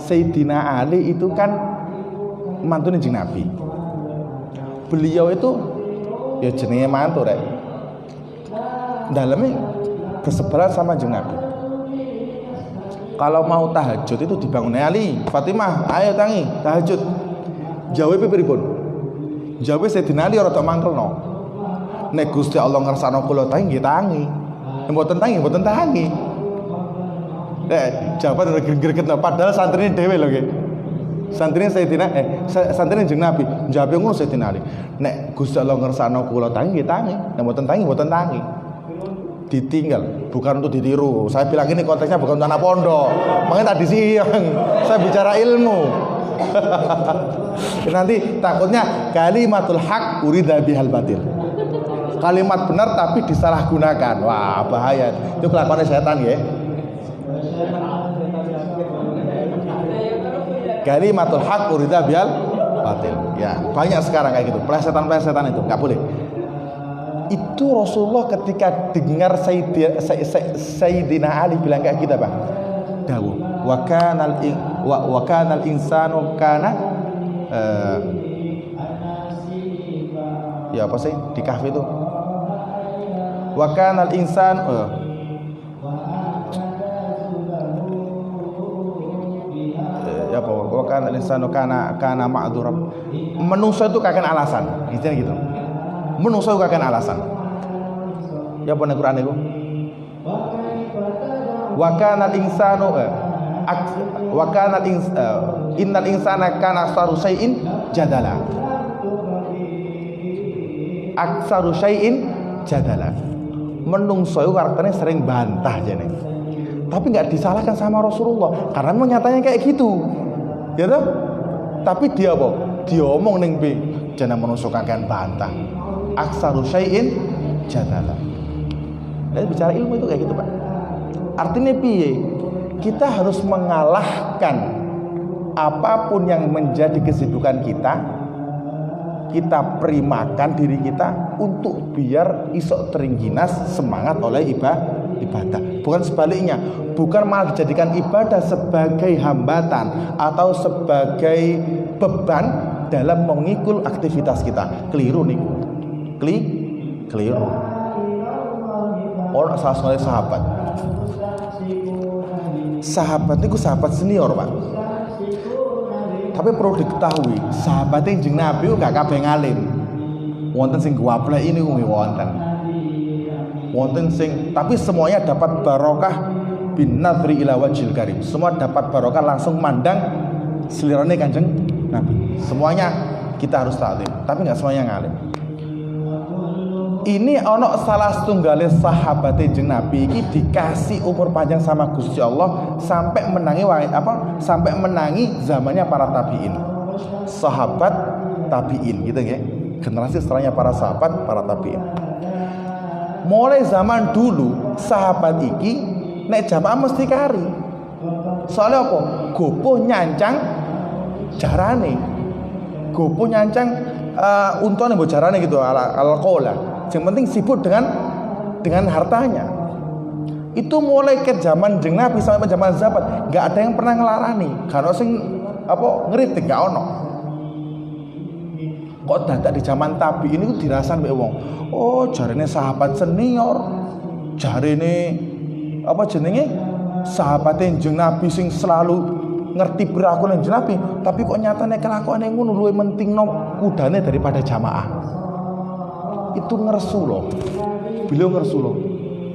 Sayyidina Ali itu kan mantu Kanjeng Nabi. Beliau itu ya jenenge mantu rek. Dalamnya berseberangan sama Kanjeng Nabi. Kalau mau tahajud itu dibangun Ali, Fatimah, ayo tangi tahajud. Jawabe pripun? Jawabe Sayyidina Ali ora tak mangkelno. Nek Gusti Allah ngersakno kula tangi nggih tangi. Mboten tangi, mboten tangi. Jawaban greget padahal santrine dhewe lho nggih. Santrine Sayyidina santrine Kanjeng Nabi. Jawabe ngono Sayyidina Ali. Nek Gusti Allah ngersakno kula tangi nggih tangi. Nek mboten tangi, mboten tangi. Ditinggal, bukan untuk ditiru. Saya bilang ini konteksnya bukan untuk anak pondok. Makanya tadi siang saya bicara ilmu. Nanti takutnya kalimatul haq urida bihal batil. Kalimat benar tapi disalahgunakan. Wah, bahaya. Itu kelakuan setan ya. Kalimatul haq urida bihal batil. Ya, banyak sekarang kayak gitu. Plesetan-plesetan itu enggak boleh. Itu Rasulullah ketika dengar Sayyidina Ali bilang kayak gitu Pak. Dawuh, wa kanal insanu kana ya apa sih di kahfi itu? Wa kanal insan ya apa? Wa kanal insanu kana ma'dzura. Manusia itu kakek alasan, gitu gitu. Menungso kakek alasan. Ya apa nek Quran iku? Wa kana al-insanu innal insana kana aksaru syai'in jadala. Aksaru syai'in jadala. Menungso iku karakternya sering bantah jane. Tapi enggak disalahkan sama Rasulullah karena memang nyatanya kayak gitu. Ya toh? Tapi dia apa? Dia omong ning B, jane menungso kakek bantah. Aksaru syai'in jadala. Jadi bicara ilmu itu kayak gitu Pak. Artinya piye? Kita harus mengalahkan apapun yang menjadi kesibukan kita. Kita primakan diri kita untuk biar isok teringginas semangat oleh ibadah. Bukan sebaliknya. Bukan malah dijadikan ibadah sebagai hambatan atau sebagai beban dalam mengikul aktivitas kita. Keliru nih. Keliru. Orang salah sahabat. Sahabat itu sahabat senior Pak. Tapi perlu diketahui, sahabat Kanjeng Nabi gak kabeh ngalim. Wonten sing guaplek ini wonten. Wonten sing tapi semuanya dapat barokah bin nadri ila wajhil karim. Semua dapat barokah langsung mandang selirane Kanjeng Nabi. Semuanya kita harus taklim, tapi gak semuanya ngalim. ini ono salah setunggalnya sahabat Kanjeng Nabi iki dikasih umur panjang sama Gusti Allah sampai menangi sampai menangi zamannya para tabiin. Sahabat tabiin gitu ya. Generasi setelahnya para sahabat, para tabiin. Mulai zaman dulu sahabat iki nek jamaah mesti kari. Soalnya apa? Gopo nyancang jarane. Gopo nyancang untone mbok jarane gitu al-qola. Yang penting sibuk dengan hartanya. Itu mulai ke zaman Kanjeng Nabi sampai zaman sahabat, enggak ada yang pernah ngelarani. Karena sing ngeritik enggak ono. Kok dadak di zaman tabiin itu dirasan mbek wong. Oh, jarene sahabat senior. Jarene sahabat Kanjeng Nabi sing selalu ngerti perilaku Kanjeng Nabi, tapi kok nyatane kelakuane ngono luwih mentingno kudane daripada jamaah. Itu ngersu loh. Beliau ngersu loh.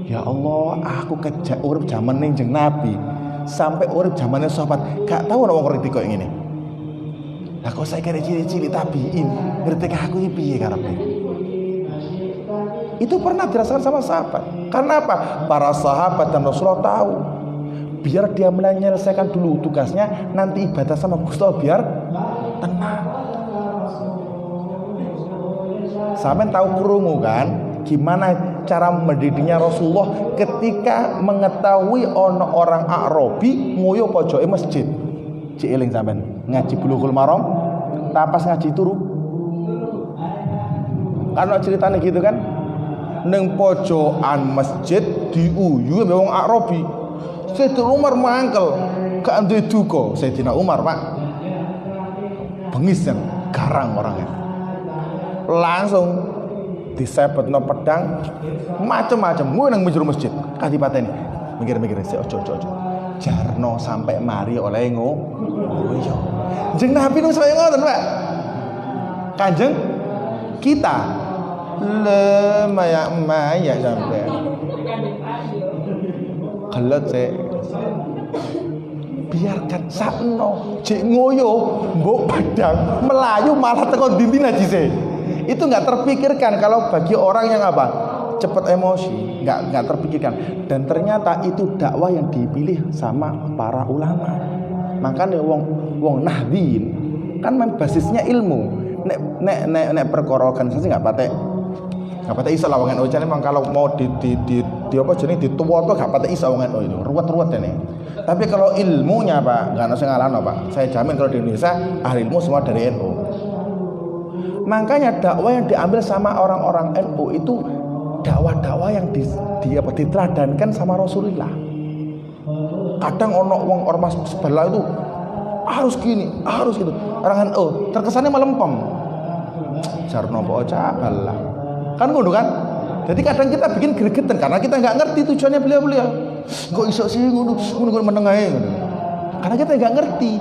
Ya Allah, aku urip zaman Kanjeng Nabi sampai urip zamane sahabat, gak tahu ana wong ngerti kok ngene. Lah kok saya kira cili-cili tabiin, ngerti aku iki piye karepe? Itu pernah dirasakan sama sahabat. Karena apa? Para sahabat dan Rasulullah tahu, biar dia menyelesaikan dulu tugasnya, nanti ibadah sama Gusti Allah biar tenang. Sampai tahu krungu kan gimana cara mendidiknya Rasulullah ketika mengetahui ono orang Arabi ngoyo pojoke masjid. Cik eling sampean ngaji Bulughul Maram tapas ngaji turu. Kan ceritane gitu kan. Ning pojokan masjid diuyu mbek wong Arabi. Sayyidina Umar mangkel gak duwe duka. Sayyidina Umar, Pak. Bengis yang garang orangnya. Langsung disebetno pedang macem-macem ngono nang njero masjid kadipateni mikir-mikir sik ojo jarno sampai mari oleh ngoyo Kanjeng Nabi nu saya ngoten Pak Kanjeng kita maya sampai kelet sik biarkan sakno jek ngoyo mbok pedang melayu malah teko dinding najise. Itu nggak terpikirkan kalau bagi orang yang cepat emosi, nggak terpikirkan. Dan ternyata itu dakwah yang dipilih sama para ulama. Makanya wong nahdin kan basisnya ilmu. Nek perkara organisasi nggak patek iso lawangan ojan memang kalau mau di apa jenenge dituwa to gak patek iso lawangan itu ruwet ini. Tapi kalau ilmunya Pak nggak ono sing ngalahno Pak. Saya jamin kalau di Indonesia ahli ilmu semua dari NU. Makanya dakwah yang diambil sama orang-orang NU itu dakwah-dakwah yang diteladankan sama Rasulullah. Kadang ono wong ormas sebelah itu harus gini, harus gitu. Orang NU terkesannya melempem. Jarno po lah. Kan ngono kan? Jadi kadang kita bikin gregetan karena kita nggak ngerti tujuannya beliau. Kok iso sih ngono meneng ae ngono. Karena kita nggak ngerti.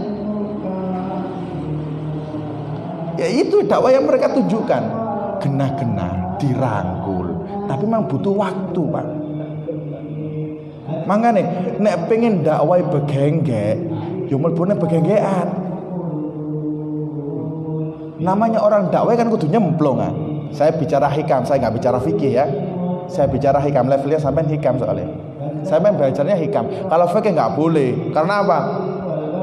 Ya itu dakwah yang mereka tunjukkan, genah-genah, dirangkul, tapi memang butuh waktu Pak. Makanya nek pengen dakwah begenggek, yo mlebune begenggekan. Namanya orang dakwah kan kudu nyemplung kan. Saya bicara hikam, saya nggak bicara fikih ya. Saya bicara hikam, levelnya sampai hikam soalnya. Saya main belajarnya hikam. Kalau fikih nggak boleh, karena apa?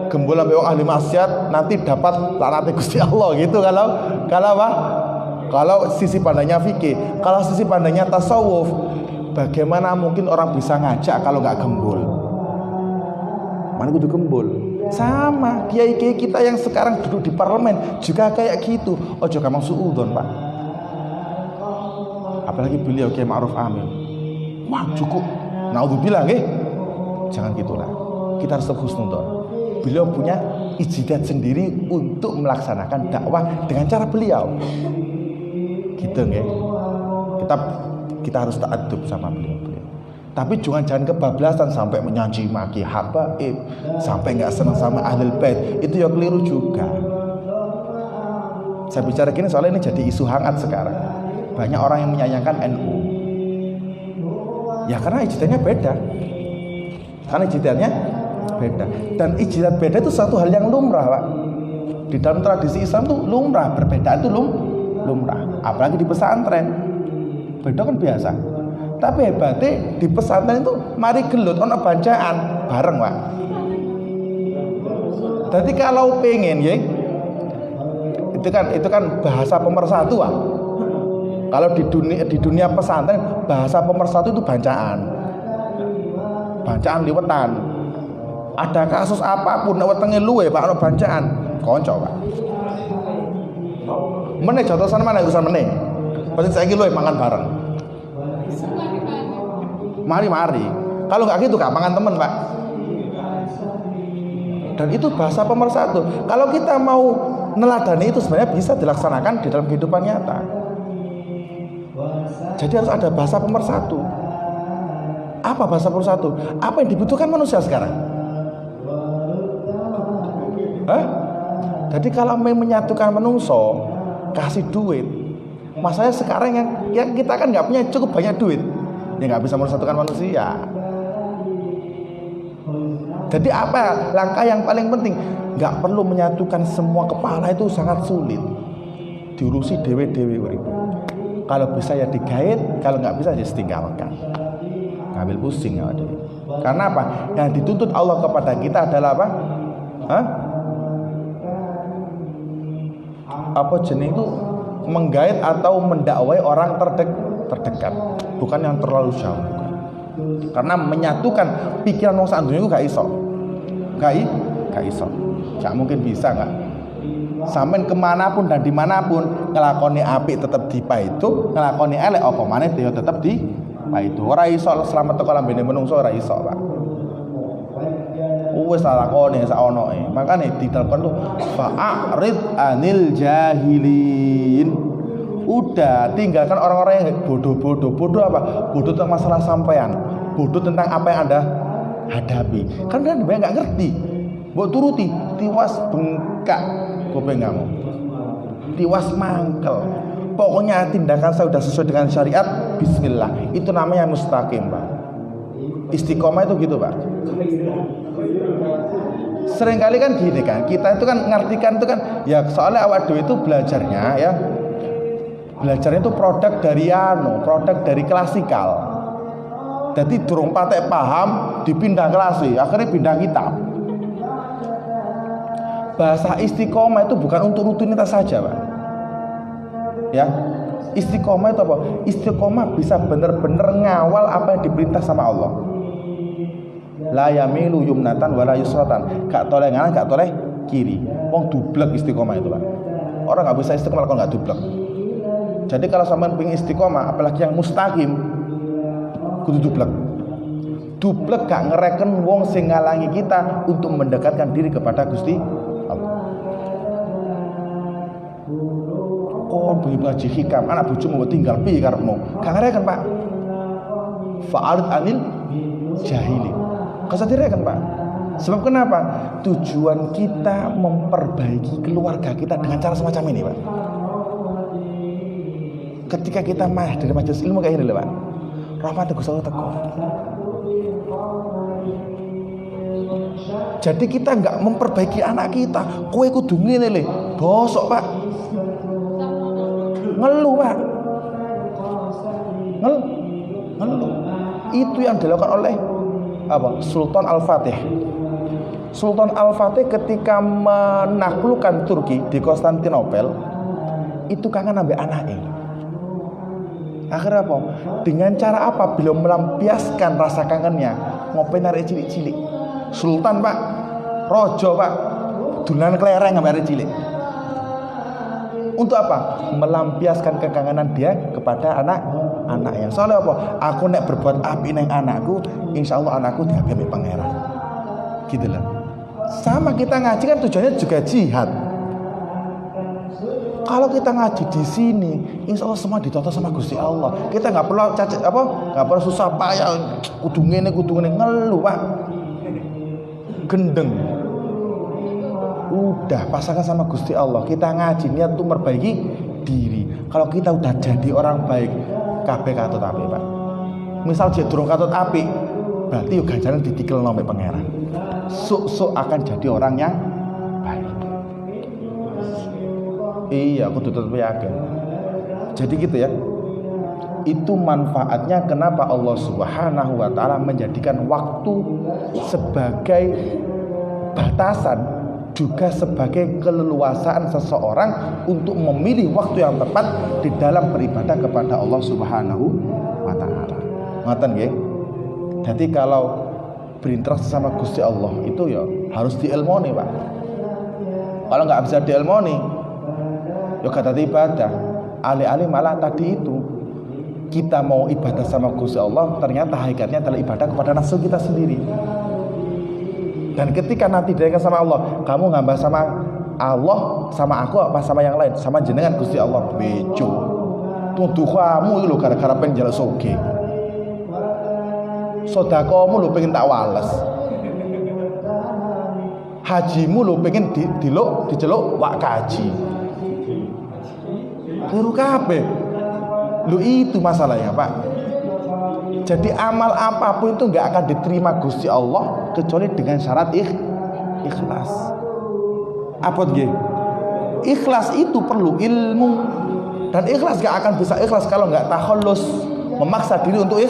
Gembul sampai ahli maksiat nanti dapat laknat Gusti Allah gitu kalau apa? Kalau sisi pandangnya fikih, kalau sisi pandangnya tasawuf, bagaimana mungkin orang bisa ngajak kalau nggak gembul? Mana kudu gembul? Sama kiai-kiai kita yang sekarang duduk di parlemen juga kayak gitu. Ojo kamang suudon Pak. Apalagi beliau Kiai Ma'ruf Amin. Wah cukup. Naudzubillah nggih. Jangan gitulah. Kita harus husnudzon. Beliau punya ijtihad sendiri untuk melaksanakan dakwah dengan cara beliau. Gitu nggih. Kita harus ta'addub sama beliau. Tapi jangan kebablasan sampai menyanyi maki habaib, sampai nggak senang sama ahlul bait. Itu ya keliru juga. Saya bicara gini soalnya ini jadi isu hangat sekarang. Banyak orang yang menyayangkan NU. Ya karena ijtihadnya beda. Beda. Dan ijtihad beda itu satu hal yang lumrah, Pak. Di dalam tradisi Islam tuh lumrah, perbedaan itu lumrah. Apalagi di pesantren. Beda kan biasa. Tapi hebatnya di pesantren itu mari gelut ono bacaan bareng, Pak. Jadi kalau pengen ya itu kan bahasa pemersatu, Pak. Kalau di dunia pesantren bahasa pemersatu itu bacaan liwetan. Ada kasus apapun nek wetenge luwe Pak ono bacaan konco, Pak. Meneh jotosan mana urusan meneh. Pasti saiki luwe mangan bareng. Mari. Kalau nggak gitu gak mangan temen, Pak. Dan itu bahasa pemersatu. Kalau kita mau neladani itu sebenarnya bisa dilaksanakan di dalam kehidupan nyata. Jadi harus ada bahasa pemersatu. Apa bahasa pemersatu? Apa yang dibutuhkan manusia sekarang? Hah? Jadi kalau mau menyatukan menungso, kasih duit. Masalahnya sekarang yang kita kan nggak punya cukup banyak duit, ya nggak bisa menyatukan manusia. Jadi apa langkah yang paling penting? Nggak perlu menyatukan semua kepala, itu sangat sulit. Diurusi dewe-dewe urip. Kalau bisa ya digait, kalau nggak bisa ya setinggalkan. Ngambil pusing ya ada. Karena apa? Yang dituntut Allah kepada kita adalah apa? Hah? Apa jenis itu? Menggait atau mendakwai orang terdekat, bukan yang terlalu jauh. Karena menyatukan pikiran wong sak dunya itu gak iso. Gak mungkin bisa, gak. Sampeyan kemanapun dan dimanapun ngelakoni apik tetep dipaitu, ngelakoni elek apa maneh ya tetep dipaitu. Ora iso selamat teko lambene menungso, ora iso, Pak. Wis lakoni saonoe. Makane ditelepon tuh fa'rid anil jahilin. Udah, tinggalkan orang-orang yang bodoh-bodoh. Bodoh apa? Bodoh tentang masalah sampean. Bodoh tentang apa yang Anda hadapi. Kan banyak enggak ngerti. Mbok turuti, tiwas bengkak kuping kamu. Tiwas mangkel. Pokoknya tindakan saya sudah sesuai dengan syariat, bismillah. Itu namanya mustaqim, Pak. Istiqomah itu gitu, Pak. Seringkali kan gini kan, kita itu kan ngartikan itu kan ya soalnya awak dhewe itu belajarnya itu produk dari klasikal. Jadi durung patek paham dipindah kelas, akhirnya pindah kitab. Bahasa istiqomah itu bukan untuk rutinitas saja, Pak. Ya. Istiqomah itu apa? Istiqomah bisa benar-benar ngawal apa yang diperintah sama Allah. La yamilu yumnatan wala yusratan. Gak toleh kanan, gak toleh kiri. Wong dublek istiqomah itu, Pak. Orang gak bisa istiqomah kalau gak dublek. Jadi kalau sampean pengen istiqomah, apalagi yang mustaqim, kudu dublek. Dublek gak ngereken wong sing ngalangi kita untuk mendekatkan diri kepada Gusti Allah. Kon bengi ngaji hikam, anak bojomu tinggal piye karepmu? Gak ngereken, Pak. Fa'arid anil jahili. Kesadaran, Pak. Sebab kenapa? Tujuan kita memperbaiki keluarga kita dengan cara semacam ini, Pak. Ketika kita dari majelis ilmu kayak ini, Pak. Rahmat Gusti Allah teko. Jadi kita nggak memperbaiki anak kita. Kowe kudu ngene le, bosok, Pak. Ngeluh, Pak. Ngeluh. Itu yang dilakukan oleh Sultan Al-Fatih. Sultan Al-Fatih ketika menaklukkan Turki di Konstantinopel itu kangen ambek anaknya. Akhirnya apa? Dengan cara apa? Beliau melampiaskan rasa kangennya, ngopi narik cilik-cilik. Sultan, Pak, rojo, Pak, dulan kelereng ambek arek cilik. Untuk apa? Melampiaskan kekangenan dia kepada anak-anaknya. Soalnya apa? Aku nek berbuat apik neng anakku, insya Allah anakku diambil pangeran. Gitu lah. Sama kita ngaji kan tujuannya juga jihad. Kalau kita ngaji di sini, insya Allah semua ditonton sama Gusti Allah. Kita nggak perlu nggak perlu susah payah, kudu ngene ngeluh, Pak. Gendeng. Udah pasangan sama Gusti Allah. Kita ngaji niat untuk memperbaiki diri. Kalau kita udah jadi orang baik, kabeh katut apik, Pak. Misal dia durung katut apik, berarti yo ganjaran ditikel nomor pangeran. Sok akan jadi orang yang baik. Iya, aku tetap yakin. Jadi gitu ya. Itu manfaatnya kenapa Allah Subhanahu wa taala menjadikan waktu sebagai batasan, juga sebagai keleluasaan seseorang untuk memilih waktu yang tepat di dalam beribadah kepada Allah Subhanahu wa taala. Ngoten nggih. Jadi kalau berinteraksi sama Gusti Allah itu ya harus diilmoni, Pak. Kalau nggak bisa diilmoni, ya gak tadi ibadah. Alih-alih malah tadi itu kita mau ibadah sama Gusti Allah, ternyata hakikatnya adalah ibadah kepada nafsu kita sendiri. Dan ketika nanti dengan sama Allah, kamu ngambah sama Allah, sama aku apa sama yang lain, sama jenengan Gusti Allah, bejo. Tuduh kamu itu lo gara-gara pengen jalan soge. Sodakomu lo pengen tak wales. Hajimu lo pengen diceluk wak kaji. Keliru kabeh. Lu itu masalahnya, Pak. Jadi amal apapun itu nggak akan diterima Gusti Allah kecuali dengan syarat ikhlas. Apa nggih? Ikhlas itu perlu ilmu, dan ikhlas nggak akan bisa ikhlas kalau nggak takhallus, memaksa diri untuk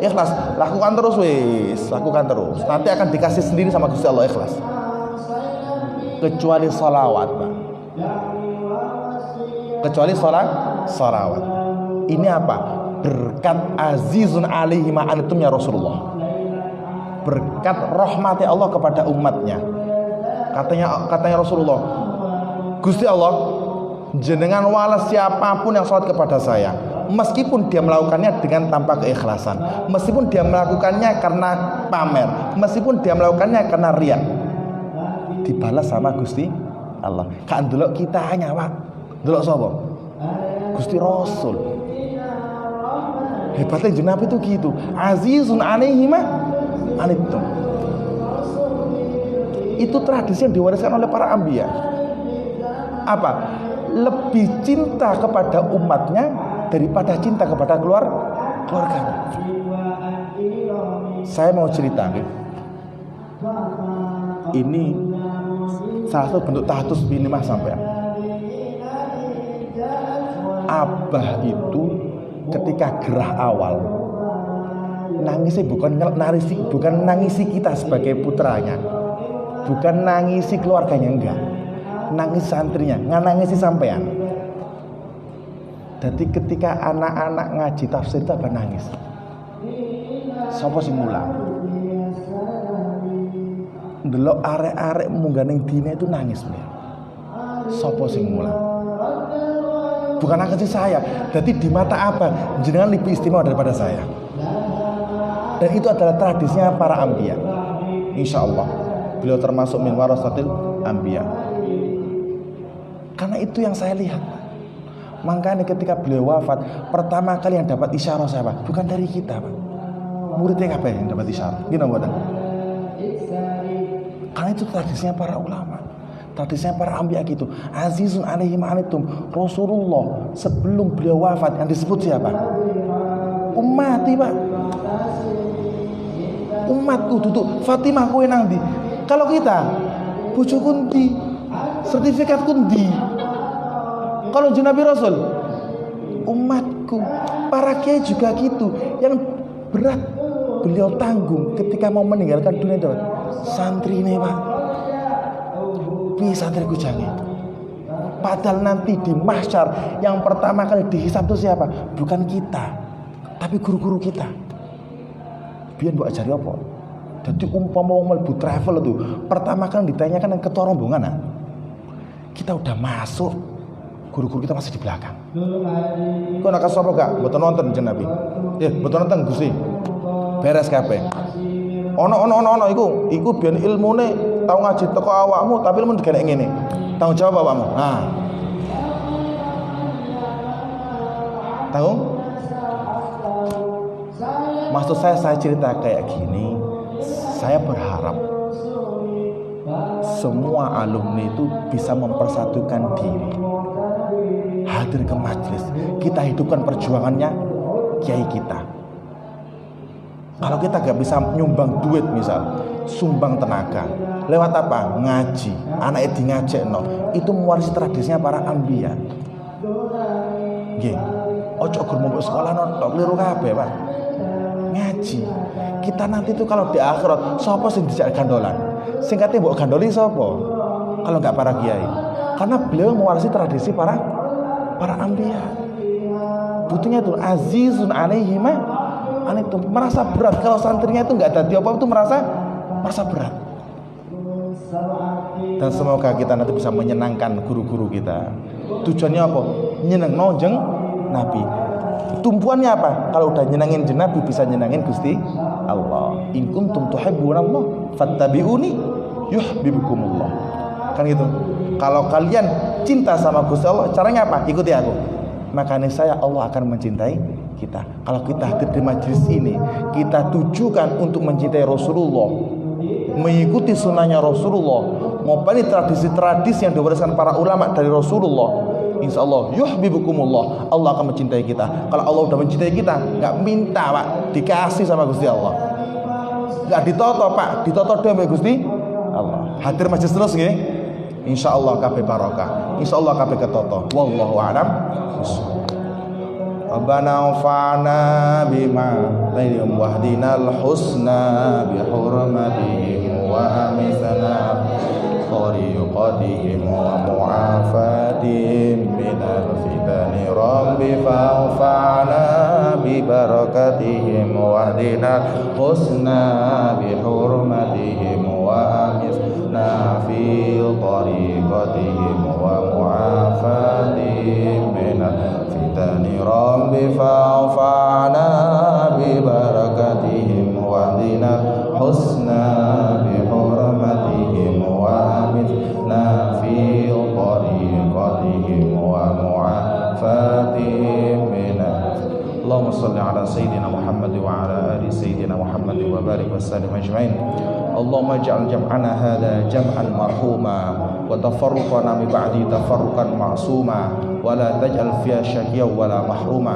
ikhlas. Lakukan terus wis, lakukan terus. Nanti akan dikasih sendiri sama Gusti Allah ikhlas. Kecuali sholawat, Pak. Kecuali sholawat. Ini apa? Berkat azizun alaihi ma'anitum ya Rasulullah. Berkat rahmati Allah kepada umatnya. Katanya Rasulullah, Gusti Allah, jenengan wales siapapun yang sholat kepada saya, meskipun dia melakukannya dengan tanpa keikhlasan, meskipun dia melakukannya karena pamer, meskipun dia melakukannya karena riya, dibalas sama Gusti Allah. Kan delok kita hanya, Pak. Delok sapa? Gusti Rasul. Hebatnya jenab itu gitu. Azizun alaihi ma anittum. Itu tradisi yang diwariskan oleh para anbiya. Apa? Lebih cinta kepada umatnya daripada cinta kepada keluarganya. Saya mau cerita, ini salah satu bentuk tahatus ini mas sampai. Abah itu ketika gerah awal nangisnya bukan nangisi kita sebagai putranya, bukan nangisi keluarganya, enggak, nangis santrinya, nggak nangisi sampean. Jadi ketika anak-anak ngaji tafsir itu apa nangis? Sopo sing mulang? Delok arek-arek munggah ning dine itu nangis ya. Sopo sing mulang? Bukan nangis saya. Jadi di mata apa? Jenengan lebih istimewa daripada saya. Dan itu adalah tradisinya para anbiya. Insya Allah beliau termasuk min warasatil anbiya. Karena itu yang saya lihat. Makanya ketika beliau wafat, pertama kali yang dapat isyarah siapa? Bukan dari kita, Pak. Muridnya apa yang dapat isyarah? Gini buatan. Karena itu tradisinya para ulama. Tradisinya para anbiya gitu. Azizun alaihi ma'anitum. Rasulullah sebelum beliau wafat yang disebut siapa? Ummati, Pak. Umatku duduk Fatimah kowe nang ndi? Kalau kita bojoku ndi? Sertifikatku ndi? Kalau Nabi Rasul, umatku, para kiai juga gitu. Yang berat beliau tanggung ketika mau meninggalkan dunia itu. Santri ini, Pak. Pi santriku jange. Padahal nanti di mahsyar yang pertama kali dihisab itu siapa? Bukan kita, tapi guru-guru kita. Biar mbok ajari apa? Jadi umpama wong mlebu travel itu, pertama kali ditanyakan yang ketua rombongan, nah. Kita udah masuk, guru-guru kita masih di belakang. Kau nak kasih apa gak? Betul nonton jen Nabi. Betul nonton Gusti. Beres kabeh. Ono iku biar ilmune tau ngaji teko awakmu, tapi ilmu digene ngene. Tanggung jawab awakmu. Nah. Tahu? Maksud saya cerita kayak gini, saya berharap semua alumni itu bisa mempersatukan diri, hadir ke majelis, kita hidupkan perjuangannya kiai kita. Kalau kita gak bisa nyumbang duit, misal sumbang tenaga, lewat apa? Ngaji, anaknya di ngajekno, itu mewarisi tradisinya para anbiya. Nggih. Ojo gur mumpuk sekolah tok kliru kabeh, Pak. Ngaji. Kita nanti itu kalau di akhirat sapa sing dijak gandolan? Sing kate mbok gandoli sapa? Kalau enggak para kiai. Karena beliau mewarisi tradisi para anbiya. Buktinya itu azizun alaihi ma itu merasa berat kalau santrinya itu enggak ada apa itu merasa berat. Dan semoga kita nanti bisa menyenangkan guru-guru kita. Tujuannya apa? Nyeneng nonjeng Nabi. Tumpuannya apa? Kalau udah nyenengin Nabi bisa nyenengin Gusti Allah. In kuntum tuhibbunallah fattabi'uni yuhibbukumullah. Kan gitu. Kalau kalian cinta sama Gusti Allah, caranya apa? Ikuti aku. Makanya saya Allah akan mencintai kita. Kalau kita hadir di majelis ini, kita tujukan untuk mencintai Rasulullah, mengikuti sunnahnya Rasulullah, ngopeni tradisi-tradisi yang diwariskan para ulama dari Rasulullah. Insya Allah yuhibbukumullah, Allah akan mencintai kita. Kalau Allah udah mencintai kita, nggak minta Pak, dikasih sama Gusti Allah. Nggak ditoto Pak, ditoto dengan Gusti Allah. Hadir majelis terus nggih. Insya Allah kabeh barokah. Insya Allah kabeh ketoto. Wallahu a'lam. Rabbana anfa'na bima lahum wahdinal husna bihurmatihim wa amisna طريقتهم ومعافاتهم من الفتن رب فانفعنا ببركتهم واهدنا الحسنى بحرمتهم وأمسنا في طريقتهم ومعافاتهم من الفتن رب فانفعنا ببركتهم واهدنا الحسنى بحرمتهم وأمتنا في طريقتهم ومعافاتهم من اللهم صل على سيدنا محمد وعلى آل سيدنا محمد وبارك وسلم أجمعين. اللهم اجعل جمعنا هذا جمعا مرحوما وتفرقنا من بعده تفرقا معصوما ولا تجعل فيها شقيا ولا محروما.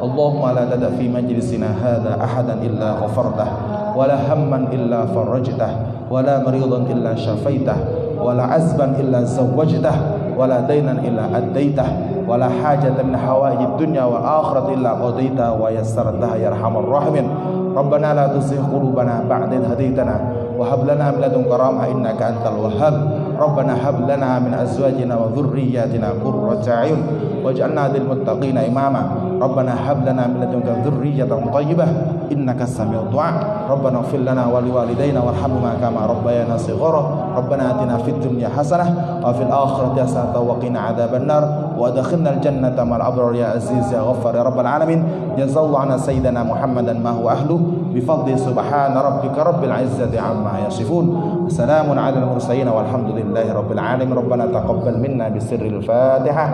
اللهم لا تدع في مجلسنا هذا أحدا إلا غفرته ولا هما إلا فرجته ولا مريضا إلا شفيته ولا عزبا إلا زوجته ولا دينا إلا أديته ولا حاجة من حوائج الدنيا والآخرة إلا قضيتها ويسرتها يا أرحم الراحمين. ربنا لا تزغ قلوبنا بعد إذ هديتنا وهب لنا من لدنك رحمة إنك أنت الوهاب. ربنا هب لنا من أزواجنا وذرياتنا قرة أعين واجعلنا للمتقين إماما. ربنا هب لنا من لدنك ذرية طيبة إنك السميع الدعاء. ربنا اغفر لنا ولوالدينا وارحمهما كما ربيانا صغارا. ربنا آتنا في الدنيا حسنة وفي الآخرة حسنة وقنا عذاب النار وأدخلنا الجنة مع الأبرار يا عزيز يا غفار يا رب العالمين. جزا الله عنا سيدنا محمدا ما هو أهله بفضل سبحان ربك رب العزة عما يصفون. سلام على المرسلين والحمد لله رب العالمين. ربنا تقبل منا بسر الفاتحة.